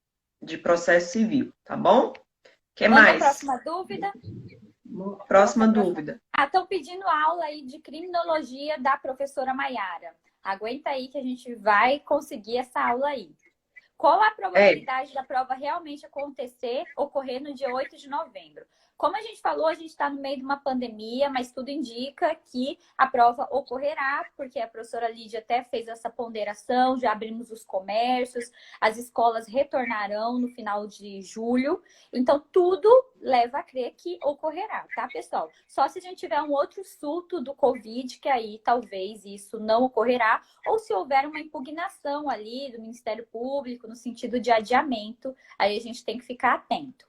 processo civil, tá bom? Que Manda a mais? próxima dúvida. Próxima dúvida. Estão pedindo aula aí de criminologia da professora Maiara. Aguenta aí que a gente vai conseguir essa aula aí. Qual a probabilidade da prova realmente ocorrer no dia 8 de novembro? Como a gente falou, a gente está no meio de uma pandemia, mas tudo indica que a prova ocorrerá, porque a professora Lídia até fez essa ponderação, já abrimos os comércios, as escolas retornarão no final de julho, então tudo leva a crer que ocorrerá, tá, pessoal? Só se a gente tiver um outro surto do Covid, que aí talvez isso não ocorrerá, ou se houver uma impugnação ali do Ministério Público, no sentido de adiamento, aí a gente tem que ficar atento.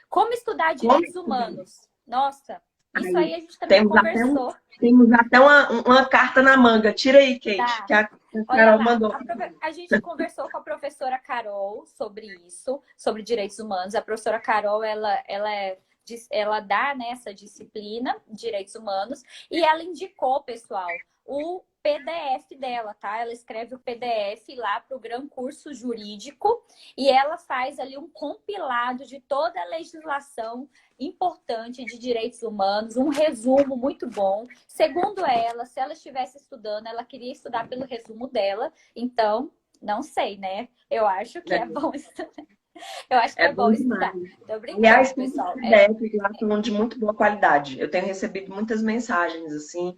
Como estudar direitos humanos? Nossa, isso aí a gente também conversou. Temos até uma carta na manga. Tira aí, Kate, Tá. que a Olha Carol lá, mandou. a gente conversou com a professora Carol sobre isso, sobre direitos humanos. A professora Carol, ela dá nessa disciplina, direitos humanos, e ela indicou, pessoal, o PDF dela, tá? Ela escreve o PDF lá para o Gran Curso Jurídico e ela faz ali um compilado de toda a legislação importante de direitos humanos, um resumo muito bom. Segundo ela, se ela estivesse estudando, ela queria estudar pelo resumo dela, então, não sei, né? Eu acho que é bom estudar. Eu acho que é bom estudar. Tô brincando, aliás, pessoal. PDFs lá são de muito boa qualidade. Eu tenho recebido muitas mensagens, assim,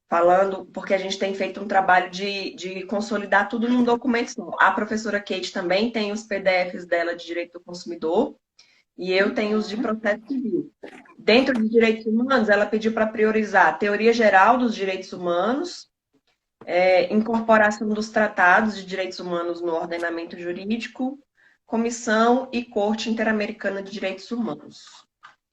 falando, porque a gente tem feito um trabalho de consolidar tudo num documento só. A professora Kate também tem os PDFs dela de direito do consumidor e eu tenho os de processo civil. Dentro de direitos humanos, ela pediu para priorizar a teoria geral dos direitos humanos, incorporação dos tratados de direitos humanos no ordenamento jurídico, Comissão e Corte Interamericana de Direitos Humanos.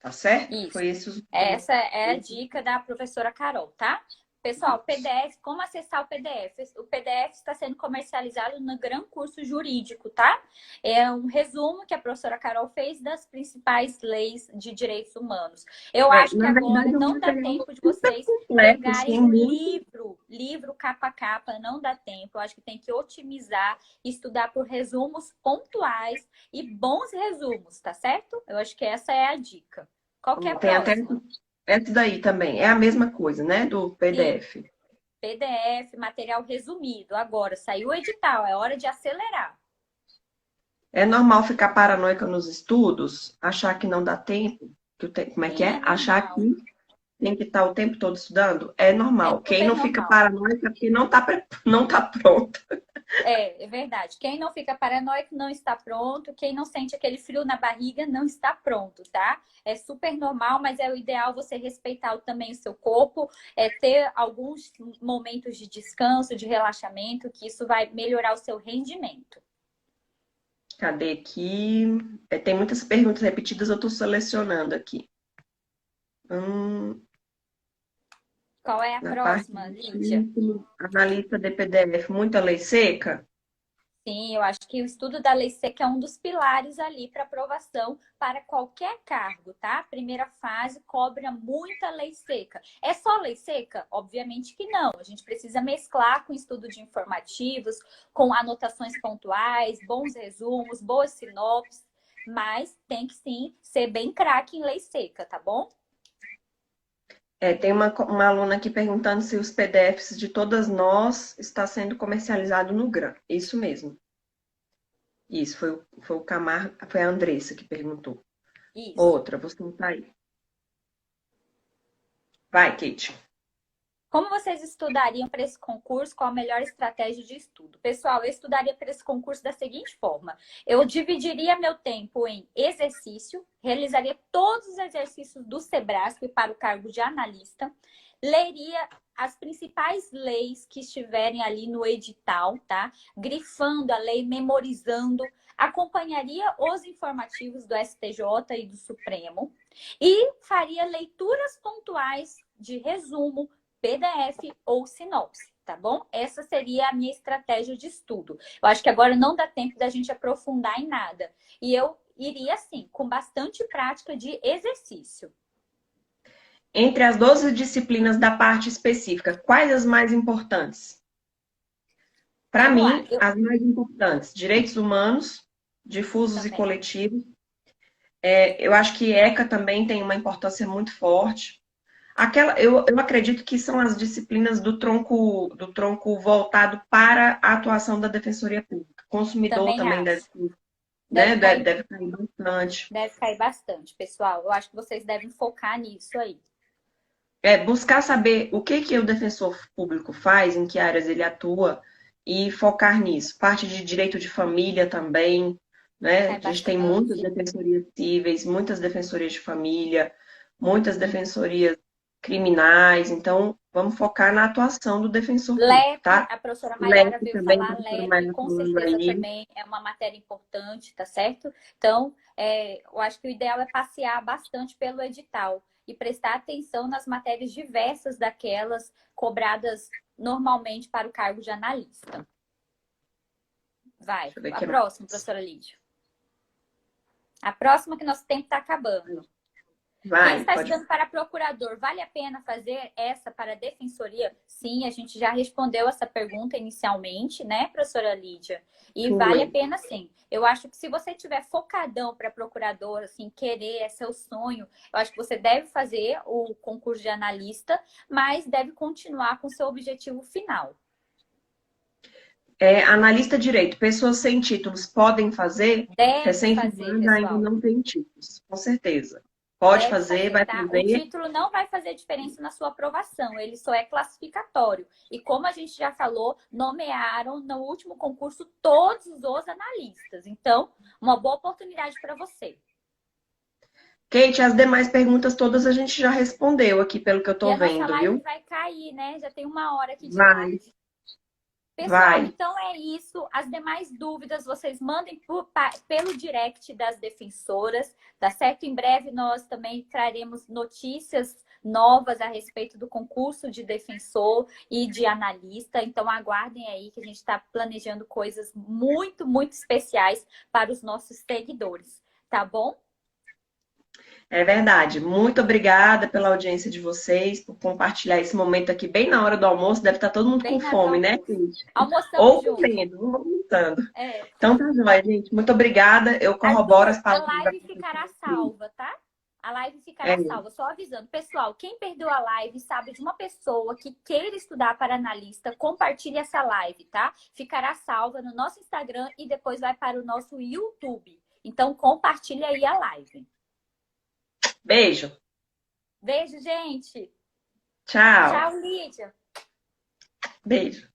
Tá certo? Isso. Foi esse os... Essa é a dica da professora Carol, tá? Pessoal, PDF, como acessar o PDF? O PDF está sendo comercializado no Gran Curso Jurídico, tá? É um resumo que a professora Carol fez das principais leis de direitos humanos. Eu acho que agora não dá tempo de vocês pegarem um livro capa a capa, não dá tempo. Eu acho que tem que otimizar, estudar por resumos pontuais e bons resumos, tá certo? Eu acho que essa é a dica. Qual que é a próxima? Essa daí também. É a mesma coisa, né? Do PDF. Sim. PDF, material resumido. Agora, saiu o edital, é hora de acelerar. É normal ficar paranoica nos estudos, achar que não dá tempo. Como é que é? Achar que tem que estar o tempo todo estudando? É normal. Quem não fica paranoica é porque não tá pronto. É verdade. Quem não fica paranoico não está pronto. Quem não sente aquele frio na barriga não está pronto, tá? É super normal, mas é o ideal você respeitar também o seu corpo, ter alguns momentos de descanso, de relaxamento, que isso vai melhorar o seu rendimento. Cadê aqui? Tem muitas perguntas repetidas, eu estou selecionando aqui. Qual é a próxima, Lídia? Analista de PDF, muita lei seca? Sim, eu acho que o estudo da lei seca é um dos pilares ali para aprovação para qualquer cargo, tá? Primeira fase cobra muita lei seca. É só lei seca? Obviamente que não. A gente precisa mesclar com estudo de informativos, com anotações pontuais, bons resumos, boas sinopses, mas tem que sim ser bem craque em lei seca, tá bom? Tem uma aluna aqui perguntando se os PDFs de todas nós está sendo comercializado no GRAM. Isso mesmo. Isso, foi o Camargo, foi a Andressa que perguntou. Isso. Outra, vou sentar aí. Vai, Kate. Como vocês estudariam para esse concurso? Qual a melhor estratégia de estudo? Pessoal, eu estudaria para esse concurso da seguinte forma. Eu dividiria meu tempo em exercício, realizaria todos os exercícios do Sebrasp para o cargo de analista, leria as principais leis que estiverem ali no edital, tá? Grifando a lei, memorizando, acompanharia os informativos do STJ e do Supremo e faria leituras pontuais de resumo, PDF ou sinopse, tá bom? Essa seria a minha estratégia de estudo. Eu acho que agora não dá tempo da gente aprofundar em nada. E eu iria, assim, com bastante prática de exercício. Entre as 12 disciplinas da parte específica, quais as mais importantes? Para Vamos lá. mim, as mais importantes, direitos humanos, difusos e Também. coletivos. Eu acho que ECA também tem uma importância muito forte. Eu acredito que são as disciplinas do tronco voltado para a atuação da Defensoria Pública. Consumidor Também também deve, acho. Deve né, cair, deve cair bastante. deve cair bastante, pessoal. Eu acho que vocês devem focar nisso aí. Buscar saber o que que o defensor público faz, em que áreas ele atua e focar nisso. Parte de direito de família também, né? Cai A gente tem muitas bastante. defensorias cíveis, muitas defensorias de família, muitas defensorias criminais. Então, vamos focar na atuação do defensor público, LEP, tá? a professora Maiara LEP veio também, a falar, professora LEP Maia com falando certeza aí. também é uma matéria importante, tá certo? Então, eu acho que o ideal é passear bastante pelo edital e prestar atenção nas matérias diversas daquelas cobradas normalmente para o cargo de analista. Vai, Deixa eu ver o a que mais. próxima, professora Lídia. A próxima que nosso tempo está acabando. Quem Vai, está pode. estudando para procurador, vale a pena fazer essa para a defensoria? Sim, a gente já respondeu essa pergunta inicialmente, né, professora Lídia? E vale a Foi. pena sim. Eu acho que se você tiver focadão para procurador, assim, querer, é seu sonho, eu acho que você deve fazer o concurso de analista, mas deve continuar com seu objetivo final. Analista de direito, pessoas sem títulos podem fazer? Deve fazer, Recém-formada ainda pessoal. não tem títulos, com certeza. Pode Deve fazer, fazer, vai tá? O fazer. título não vai fazer diferença na sua aprovação, ele só é classificatório. E como a gente já falou, nomearam no último concurso todos os analistas. Então, uma boa oportunidade para você. Kate, as demais perguntas todas a gente já respondeu aqui, pelo que eu E tô a nossa vendo, live viu? vai cair, né? Já tem 1 hora aqui de Vai, live. Pessoal, vai. então é isso. As demais dúvidas vocês mandem pelo direct das defensoras, tá certo? Em breve nós também traremos notícias novas a respeito do concurso de defensor e de analista. Então aguardem aí que a gente está planejando coisas muito, muito especiais para os nossos seguidores, tá bom? É verdade. Muito obrigada pela audiência de vocês, por compartilhar esse momento aqui bem na hora do almoço. Deve estar todo mundo com Bem na hora do fome, né, almoço. Kate? Almoçamos Ou junto. comendo, ou almoçando. É. Então tá jóia, gente. Muito obrigada. Eu corroboro as A palavras da live professora ficará aqui. salva, tá? A live É, ficará salva. Só avisando. Pessoal, quem perdeu a live sabe de uma pessoa que queira estudar para analista, compartilhe essa live, tá? Ficará salva no nosso Instagram e depois vai para o nosso YouTube. Então, compartilhe aí a live. beijo. Beijo, gente. Tchau. Tchau, Lídia. Beijo.